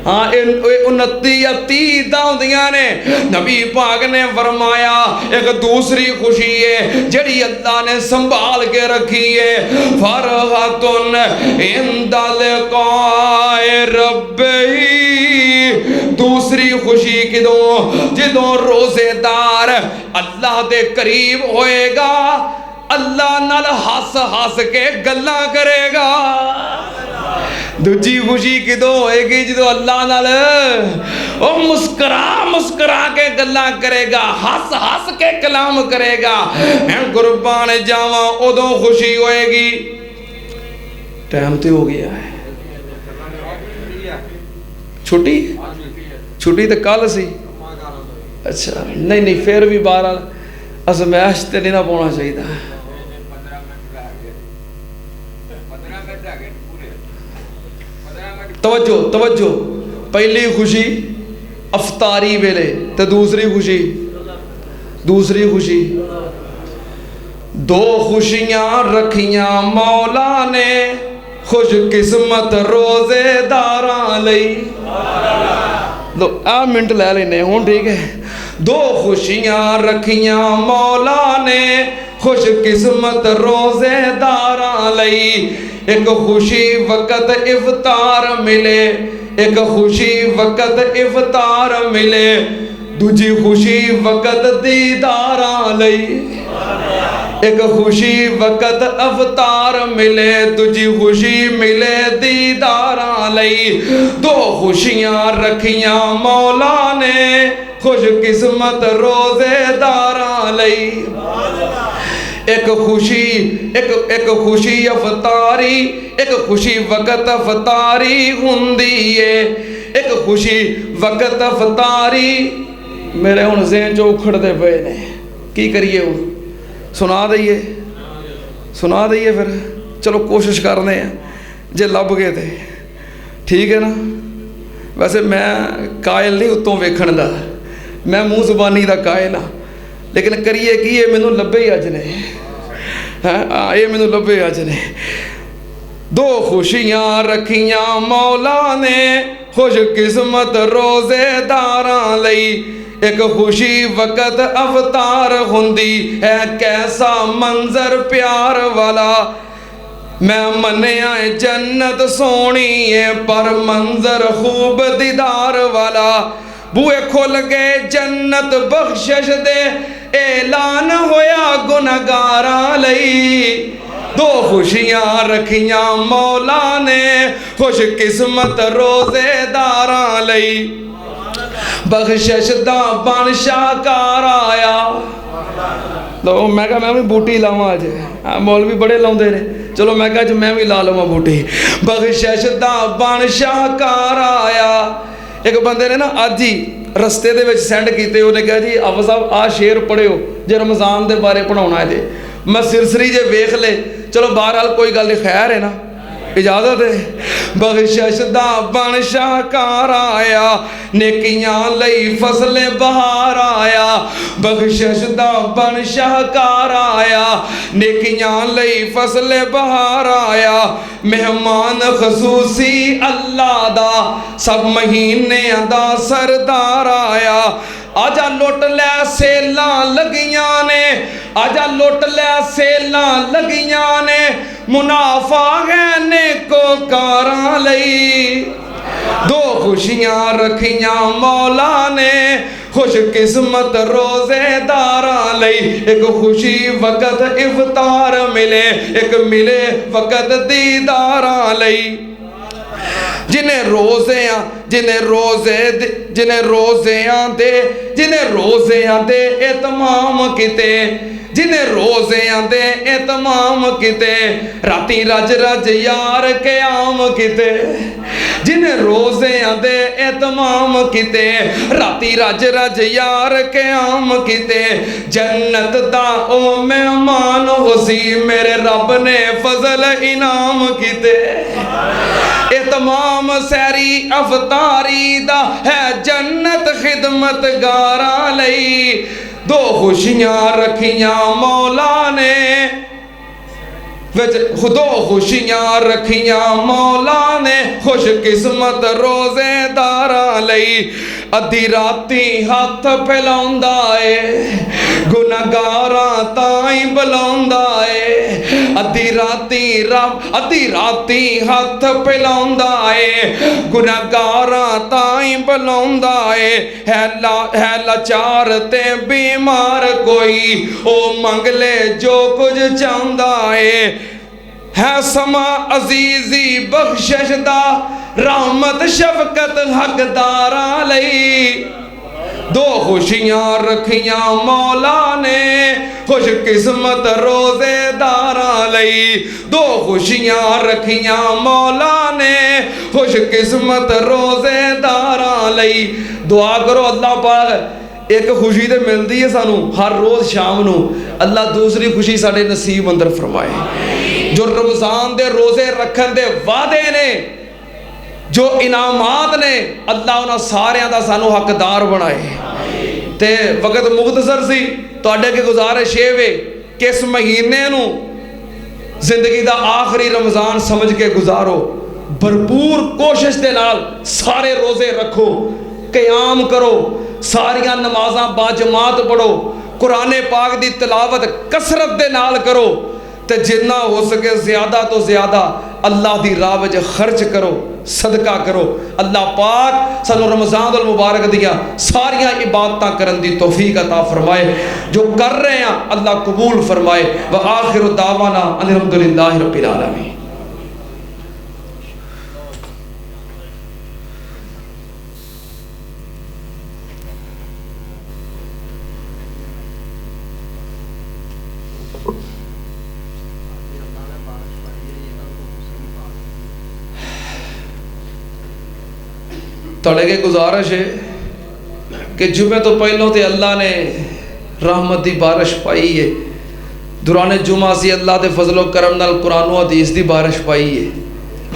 29 یا 30 ہوندیاں نے۔ نبی پاک نے فرمایا ایک دوسری خوشی ہے جڑی اللہ نے سنبھال کے رکھی ہے، فرحتن عند لقاء ربہ، دوسری خوشی کدوں جدوں روزے دار اللہ دے قریب ہوئے گا، اللہ نال ہس ہس کے گلاں کرے گا۔ دوجی خوشی کدوں ہوئے گی جدوں اللہ نال وہ مسکرا مسکرا کے گلاں کرے گا، ہس ہس کے کلام کرے گا۔ میں قربان جاواں ادوں خوشی ہوئے گی۔ ٹائم تے ہو گیا ہے، چھٹی چھٹی تے کل سی، اچھا نہیں پھر بھی بہرحال ازمائش تے نہیں نہ پانا چاہیے۔ توجہ پہلی خوشی افطاری ویلے تے دوسری خوشی دو خوشیاں رکھیاں مولا نے خوش قسمت روزے داراں لئی۔ لو منٹ لے لینے ہوں، ٹھیک ہے۔ دو خوشیاں رکھیاں مولا نے خوش قسمت روزے داراں لئی، ایک خوشی وقت افطار ملے، ایک خوشی وقت افطار ملے، دوجی خوشی وقت دیداراں لئی۔ ایک خوشی وقت افطار ملے، دوجی خوشی ملے دیداراں لئی، دو خوشیاں رکھیاں مولا نے خوش قسمت روزے داراں لئی۔ ایک خوشی افطاری، ایک خوشی وقت افطاری ہوندی ہے، ایک خوشی وقت افطاری۔ میرے ہن ذہن جو اکھڑ دے پئے نے، کی کریے ہن؟ سنا دئیے پھر، چلو کوشش کرنے ہیں جے لب گئے تھے، ٹھیک ہے نا۔ ویسے میں قائل نہیں اتوں ویکھن دا، میں منہ زبانی دا قائل ہاں، لیکن کریے کی یہ مینوں لبے ہی اج نے، یہ مینوں لبے اج نے۔ دو خوشیاں رکھیاں مولا نے خوش قسمت روزے داراں لئی، ایک خوشی وقت افطار ہوندی ہے، کیسا منظر پیار والا، میں منیا جنت سونی ہے پر منظر خوب دیدار والا، بوئے کھل گئے جنت بخشش دے اعلان ہویا گنہگاراں لئی، دو خوشیاں رکھیاں مولا نے خوش قسمت روزے داراں لئی، بخشش دا بن شاہکار آیا۔ لو میں کہا میں بھی بوٹی لاواں آج، مولوی بڑے لاؤندے نے، چلو میں کہا میں بھی لا لواں بوٹی۔ بخشش دا بن شاہکار آیا۔ ایک بندے نے نا آج ہی رستے دے وچ سینڈ کیتے، انہیں کہا جی آفا صاحب آ شعر پڑھے ہو جے رمضان دے بارے پڑھاؤنا ہے جے، میں سرسری جے ویکھ لے، چلو بہرحال کوئی گل نہیں، خیر ہے نا، اجازت ہے بخشش دا بن شاہکار آیا نیکیاں لئی فصل بہار آیا بخشش دا بن شاہکار آیا نیکیاں لئی فصل بہار آیا مہمان خصوصی اللہ دا سب مہینے دا سردار آیا آجا لوٹ لے سیلاں لگیاں نے آجا لوٹ لے سیلاں لگیاں نے منافع ہے نیکو کاراں لئی دو خوشیاں رکھیاں مولا نے خوش قسمت روزے داراں لئی ایک خوشی وقت افطار ملے ایک ملے وقت دیداراں لئی جنہیں روزے دے اتمام کیتے جنہیں روزے دے اتمام کیتے راتی رج رج یار قیام کیتے جنہیں روزے دے اتمام کیتے راتی رج رج یار قیام کیتے جنت دا او مہمان ہوسی میرے رب نے فضل انعام کیتے اتمام سیری افطاری دا ہے جنت خدمت گاراں لئی دو خوشیاں رکھیاں مولا نے دو خوشیاں رکھیاں مولا نے خوش قسمت روزے داراں لئی ادھی راتی ہاتھ پھیلاوندا اے گناہگاراں تائیں بلاوندا اے ادھی راتی ہاتھ پھیلاوندا اے گناہگاراں تائیں بلاوندا اے ہے لاچار تے بیمار کوئی او منگ لے جو کچھ چاہندا اے ہے سما عزیزی بخشش دا رحمت شفقت حقداراں لئی دو خوشیاں رکھیاں مولا نے خوش قسمت روزے داراں لئی دو خوشیاں رکھیاں مولا نے خوش قسمت روزے داراں لئی دعا کرو اللہ پاک ایک خوشی تے ملدی ہے سانو ہر روز شام نو اللہ دوسری خوشی ساڈے نصیب اندر فرمائے جو رمضان دے روزے رکھن دے وعدے نے جو انعامات نے اللہ انہاں ساریاں دا سانو حقدار بنائے تے وقت مختصر سی تواڈے کے گزارش یہ وے کہ اس مہینے نو زندگی دا آخری رمضان سمجھ کے گزارو بھرپور کوشش دے نال سارے روزے رکھو قیام کرو ساریاں نمازاں با جماعت پڑھو قرآن پاک دی تلاوت کثرت دے نال کرو تے جتنا ہو سکے زیادہ تو زیادہ اللہ دی راہ وچ خرچ کرو صدقہ کرو اللہ پاک سانو رمضان المبارک دیا ساریاں عبادتاں کرن دی توفیق عطا فرمائے جو کر رہے ہیں اللہ قبول فرمائے وآخر دعوانا ان الحمدللہ رب العالمین توڑے کے گزارش ہے کہ جمعہ تو پہلوں تے اللہ نے رحمت دی بارش پائی ہے دوران جمعہ سی اللہ دے فضل و کرم نال قرآن و حدیث دی بارش پائی ہے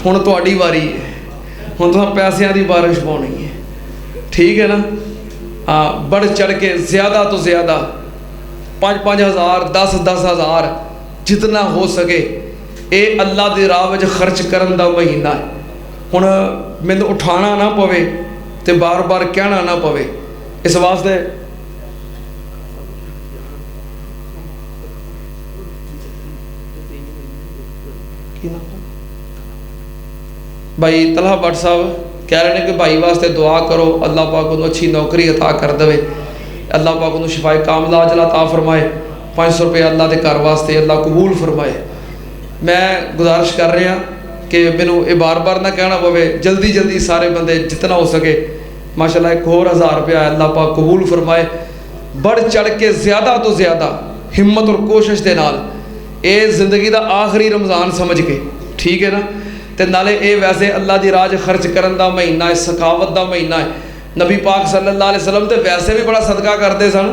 ہن تہاڈی واری ہے ہن تو پیسیاں دی بارش پاونی ہے ٹھیک ہے نا ہاں بڑھ چڑھ کے زیادہ تو زیادہ 5,000 10,000 جتنا ہو سکے اے اللہ دی راہ وچ خرچ کرن دا مہینہ ہے ہن مینوں اٹھانا نہ پوے تے بار بار کہنا نہ پوے اس واسطے بھائی طلحہ بٹ صاحب کہہ رہے ہیں کہ بھائی واسطے دعا کرو اللہ پاک انہوں اچھی نوکری عطا کر دے اللہ پاک انہوں شفائے کاملہ عاجلہ عطا فرمائے 500 روپے اللہ دے کار واسطے اللہ قبول فرمائے میں گزارش کر رہا کہ مینوں یہ بار بار نہ کہنا پوے جلدی جلدی سارے بندے جتنا ہو سکے ماشاءاللہ 1,000 روپیہ اللہ پاک قبول فرمائے بڑھ چڑھ کے زیادہ تو زیادہ ہمت اور کوشش دے نال اے زندگی دا آخری رمضان سمجھ کے ٹھیک ہے نا تے نالے اے ویسے اللہ دی راہ خرچ کرن دا مہینہ ہے سخاوت دا مہینہ ہے نبی پاک صلی اللہ علیہ وسلم تے ویسے بھی بڑا صدقہ کرتے سن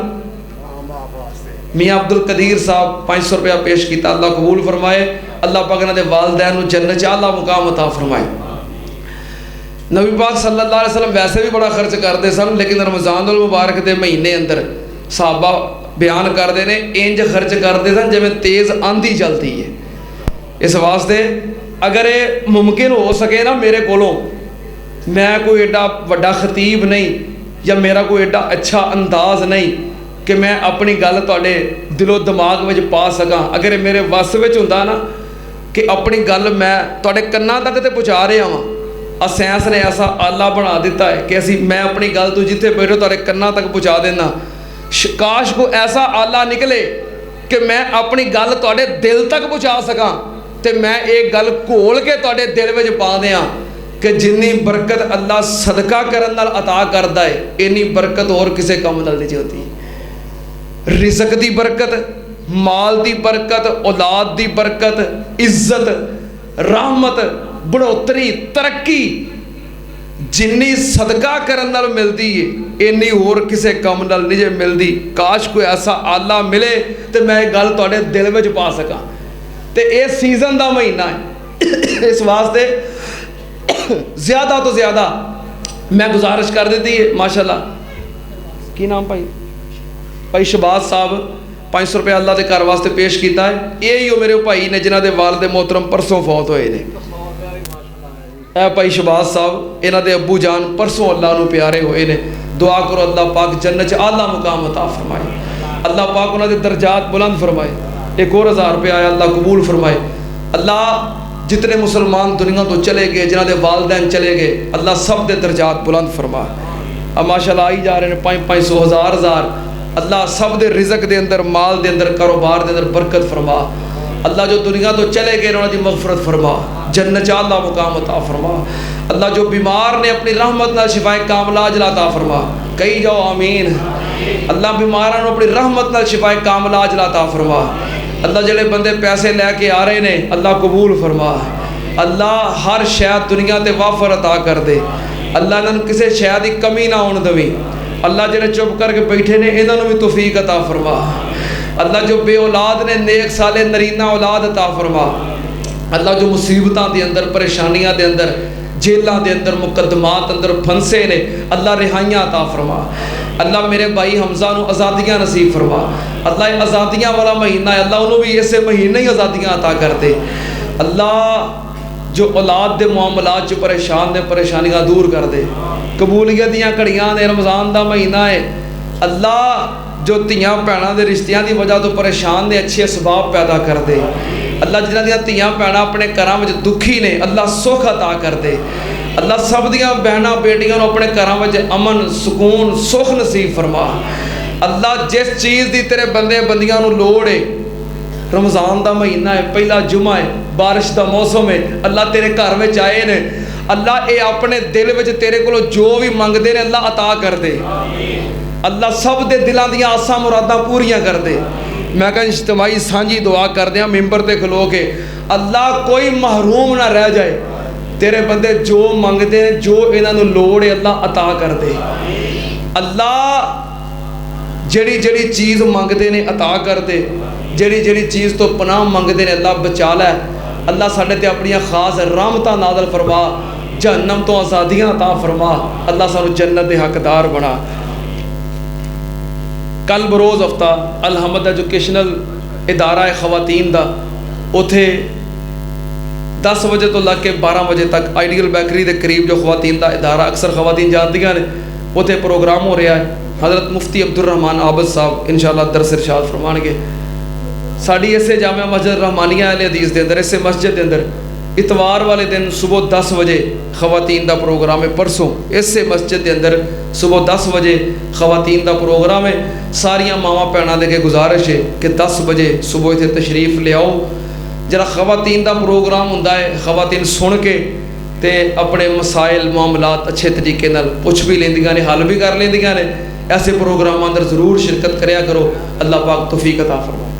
میاں عبد القدیر صاحب 500 روپیہ پیش کیتا اللہ قبول فرمائے اللہ پاک انہاں دے والدین نوں جنت چ اعلیٰ مقام عطا فرمائے۔ نبی پاک صلی اللہ علیہ وسلم ویسے بھی بڑا خرچ کرتے سن، لیکن رمضان المبارک دے مہینے اندر صحابہ بیان کرتے ہیں انج خرچ کرتے سن جویں تیز آندھی چلتی ہے۔ اس واسطے اگر یہ ممکن ہو سکے نا میرے کولوں، میں کوئی ایڈا وڈا خطیب نہیں یا میرا کوئی ایڈا اچھا انداز نہیں کہ میں اپنی گل تواڈے دل و دماغ وچ پا سکاں، اگر میرے وس وچ ہوندا نا کہ اپنی گل میں تواڈے کناں تک تے پہنچا رہا ہاں، سائنس نے ایسا آلہ بنا دیتا ہے کہ میں اپنی گل تو جتھے بیٹھو تواڈے کناں تک پہنچا دینا۔ کاش کو ایسا آلہ نکلے کہ میں اپنی گل تواڈے دل تک پہنچا سکاں تے میں ایک گل گھول کے تواڈے دل وچ پا دیاں کہ جنی برکت اللہ صدقہ کرن نال عطا کردا ہے اینی برکت اور کسے کم نال نہیں ہوتی۔ رزق دی برکت، مال دی برکت، اولاد دی برکت، عزت، رحمت، بڑھوتری، ترقی جنی صدقہ کرن نال ملدی ہے اینی اور کسے کم نال نہیں ملدی۔ کاش کوئی ایسا آلہ ملے تو میں گل تواڈے دل وچ پا سکاں۔ تے اے سیزن دا مہینہ ہے، اس واسطے زیادہ تو زیادہ میں گزارش کر دیتی ہے ماشاءاللہ۔ کی نام بھائی شہباز صاحب 500 روپے اللہ دے گھر واسطے پیش کیتا ہے۔ یہی وہ میرے بھائی نے جنہ دے والد محترم پرسوں فوت ہوئے نے۔ اے بھائی شہباز صاحب انہاں دے ابو جان پرسوں اللہ نو پیارے ہوئے نے۔ دعا کرو اللہ پاک جنت چ اعلیٰ مقام عطا فرمائے، اللہ پاک انہاں دے درجات بلند فرمائے۔ ایک اور 1000 روپے آیا اللہ قبول فرمائے۔ اللہ جتنے مسلمان دنیا تو چلے گئے، جنہاں دے والدین چلے گئے، اللہ سب دے درجات بلند فرما۔ اب ماشاءاللہ آئی جا رہے ہیں 500 1000 اللہ سب دے رزق دے اندر، مال دے اندر، کاروبار دے اندر برکت فرما۔ اللہ جو دنیا تو چلے گئے انہوں نے مغفرت فرما، جنت اللہ مقام عطا فرما۔ اللہ جو بیمار نے اپنی رحمت نال شفائے کاملہ عاجلہ عطا فرما، کہی جاؤ آمین۔ اللہ بیماروں اپنی رحمت نال شفائے کاملہ عاجلہ عطا فرما۔ اللہ جڑے بندے پیسے لے کے آ رہے نے اللہ قبول فرما۔ اللہ ہر شے دنیا تے وافر عطا کر دے، اللہ انہاں نوں کسے شے دی کمی نہ ہون دویں۔ اللہ جڑے چپ کر کے بیٹھے نے انہاں نوں بھی توفیق عطا فرما۔ اللہ جو بے اولاد نے نیک صالح نرینہ اولاد عطا فرما۔ اللہ جو مصیبتاں دے اندر، پریشانیاں دے اندر، جیلاں دے اندر، مقدمات اندر پھنسے نے اللہ رہائیاں عطا فرما۔ اللہ میرے بھائی حمزہ نو آزادیاں نصیب فرما۔ اللہ آزادیاں والا مہینہ ہے، اللہ انہوں بھی اسے مہینے ہی آزادیاں عطا کر دے۔ اللہ جو اولاد دے معاملات جو پریشان نے پریشانیاں دور کر دے۔ قبولیت دیاں کڑیاں نے، رمضان دا مہینہ ہے، اللہ جو تیاں بھیناں دے رشتیاں دی وجہ تو پریشان نے اچھے اسباب پیدا کر دے۔ اللہ جنہاں دیاں تیاں بھیناں اپنے گھراں وچ دکھی نے اللہ سکھ عطا کر دے۔ اللہ سب دیاں بہناں بیٹیاں نو اپنے گھراں وچ امن، سکون، سکھ نصیب فرما۔ اللہ جس چیز دی تیرے بندے بندیاں نو لوڑ ہے، رمضان دا مہینہ ہے، پہلا جمعہ ہے، بارش دا موسم ہے، اللہ تیرے گھر وچ آئے نے، اللہ اے اپنے دل وچ تیرے کولو جو بھی منگدے نے اللہ عطا کر دے۔ اللہ سب دے دلاں دیاں آساں مراداں پوریاں کر دے۔ میں کہا اجتماعی سانجی دعا کر دیا ممبر تے کھلو کے، اللہ کوئی محروم نہ رہ جائے، تیرے بندے جو منگدے ہیں، جو انہاں نوں لوڑ ہے اللہ عطا کر دے۔ اللہ جڑی جڑی چیز منگدے نے عطا کر دے، جڑی جڑی چیز تو پناہ منگدے نے اللہ بچا لے۔ اللہ ساڈے تے اپنی خاص رحمتاں نازل فرما، جہنم تو آزادیاں عطا فرما، اللہ سانو جنت دے حقدار بنا۔ کل بروز ہفتہ الحمد ایجوکیشنل ادارہ خواتین دا اتھے 10 بجے تو لگ کے 12 بجے تک آئیڈیل بیکری دے قریب جو خواتین دا ادارہ اکثر خواتین جانتیاں نے، اتھے پروگرام ہو رہا ہے۔ حضرت مفتی عبدالرحمان عابد صاحب انشاءاللہ درس ارشاد فرمان گے۔ ساڑی اسے جامعہ مسجد رحمانیہ اہل حدیث دے اندر، اسے مسجد دے اندر اتوار والے دن صبح 10 بجے خواتین دا پروگرام ہے۔ پرسوں اسے مسجد دے اندر صبح 10 بجے خواتین دا پروگرام ہے۔ ساریاں ماواں بھیناں دے کے گزارش ہے کہ 10 بجے صبح اتنے تشریف لے آؤ۔ جڑا خواتین دا پروگرام ہوندا ہے، خواتین سن کے تے اپنے مسائل معاملات اچھے طریقے نال پوچھ بھی لیندیاں نے، حل بھی کر لیندیاں نے۔ ایسے پروگراموں اندر ضرور شرکت کریا کرو، اللہ پاک توفیق عطا فرمائے۔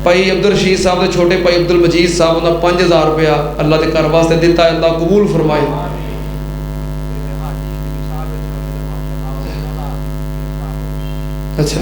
بھائی عبدالرشید صاحب دے چھوٹے بھائی عبدالمجید صاحب انہاں 5000 روپیہ اللہ دے گھر واسطے دیتا ہے، اللہ قبول فرمائے۔ اچھا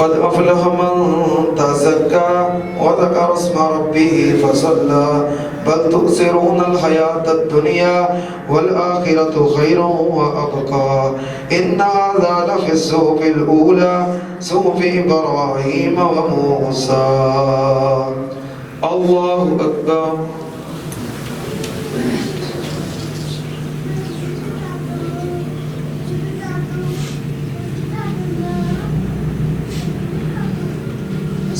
قد أفلح من تزكى وذكر اسم ربه فصلى بل تؤثرون الحياة الدنيا والآخرة خير وأبقى إن هذا لفي الصحف الأولى صحف إبراهيم وموسى. الله أكبر.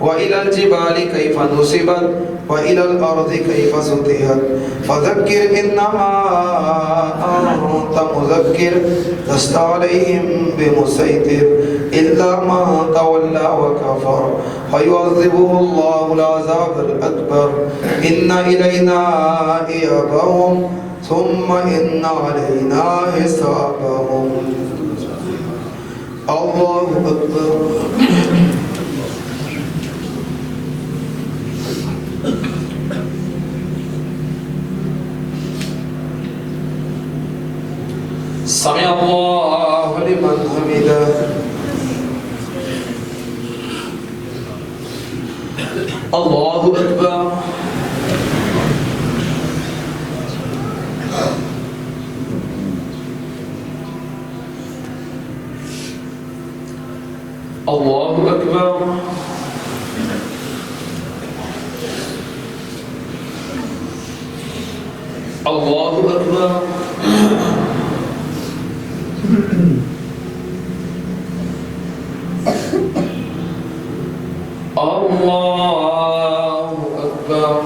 وإلى الجبال كيف نصبت وإلى الأرض كيف سطحت فذكر إنما أنت مذكر لست عليهم بمسيطر إلا من تولى وكفر فيعذبه الله العذاب الأكبر إن إلينا إيابهم ثم إن علينا حسابهم. الله أكبر. سمع الله لمن حمده. الله أكبر. الله أكبر. الله أكبر. الله أكبر.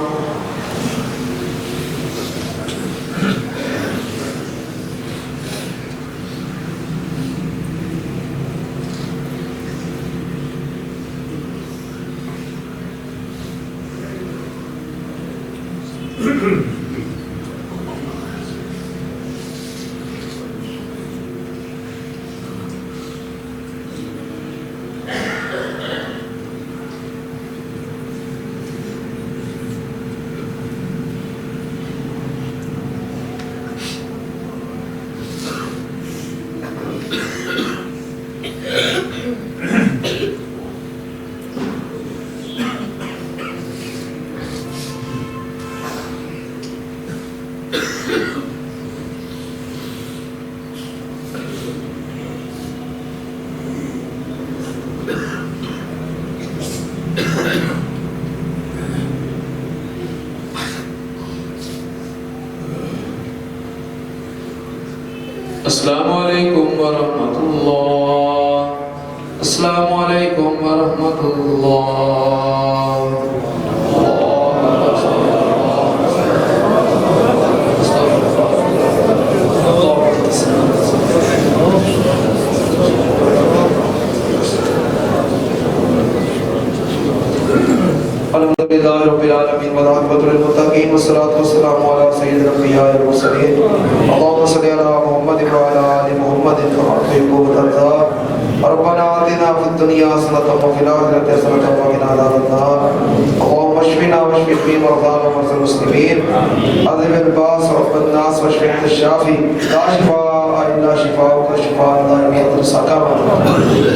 السلام عليكم ورحمة الله. السلام عليكم ورحمة الله. الحمد لله رب العالمين والعاقبة للمتقين والصلاة والسلام على سيد الأنبياء والمرسلين. اللهم صل على محمد وعلى آل محمد كما تحب وترضى. ربنا آتنا في الدنيا حسنة وفي الآخرة حسنة وقنا عذاب النار. اللهم اشفنا واشف جميع مرضانا ومرضى المسلمين. أذهب الباس رب الناس واشف أنت الشافي لا شفاء إلا شفاؤك شفاء لا يغادر سقما.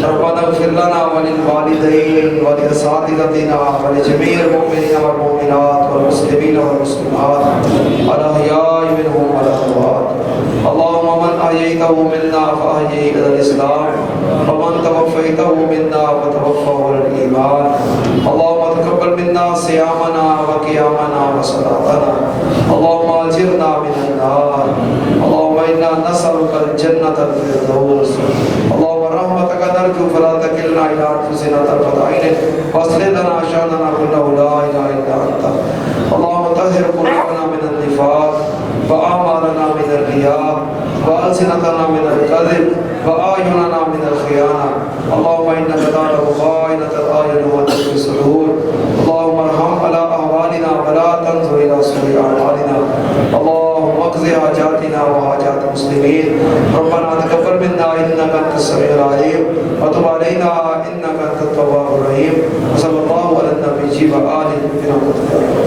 ربنا اغفر لنا وللوالدين ولأساتذتنا ولجميع المؤمنين والمؤمنات والمسلمين والمسلمات الأحياء منهم والأموات. اللهم من أحييته منا فأحيه على الإسلام ومن توفيته منا فتوفه على الإيمان. اللهم تقبل منا صيامنا وقيامنا وصلاتنا. اللهم أجرنا من النار. اللهم إنا نسألك الجنة الفردوس. اللهم رحمتك نرجو فلا تكلنا إلى أنفسنا طرفة عين واصلح لنا شأننا كله لا إله إلا أنت. اللهم طهر قلوبنا من النفاق وأعمالنا من الرياء وألسنتنا من الكذب وأعيننا من الخيانة. اللهم إنك تعلم خائنة الأعين وتخفي الصدور. اللهم ارحم على أهوالنا ولا تنظر إلى سوء أعمالنا. اللهم اقض حاجاتنا وحاجات المسلمين. ربنا تقبل منا إنك أنت السميع العليم وتب علينا إنك أنت التواب الرحيم. وصلى الله على النبي وآله وصحبه.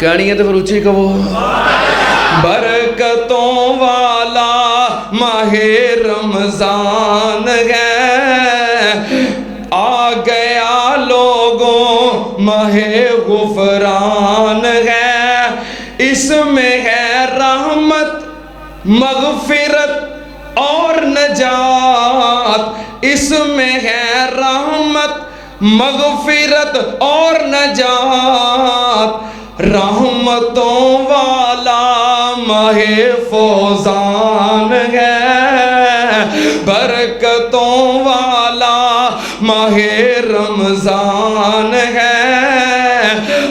کہنی ہے تو پھر اچھی کہو برکتوں والا ماہ رمضان ہے آ گیا لوگوں ماہ غفران ہے اس میں ہے رحمت مغفرت اور نجات اس میں ہے رحمت مغفرت اور نجات رحمتوں والا ماہ فوزان ہے برکتوں والا ماہ رمضان ہے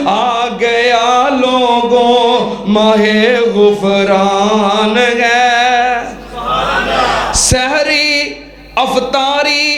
آ گیا لوگوں ماہ غفران ہے سحری افطاری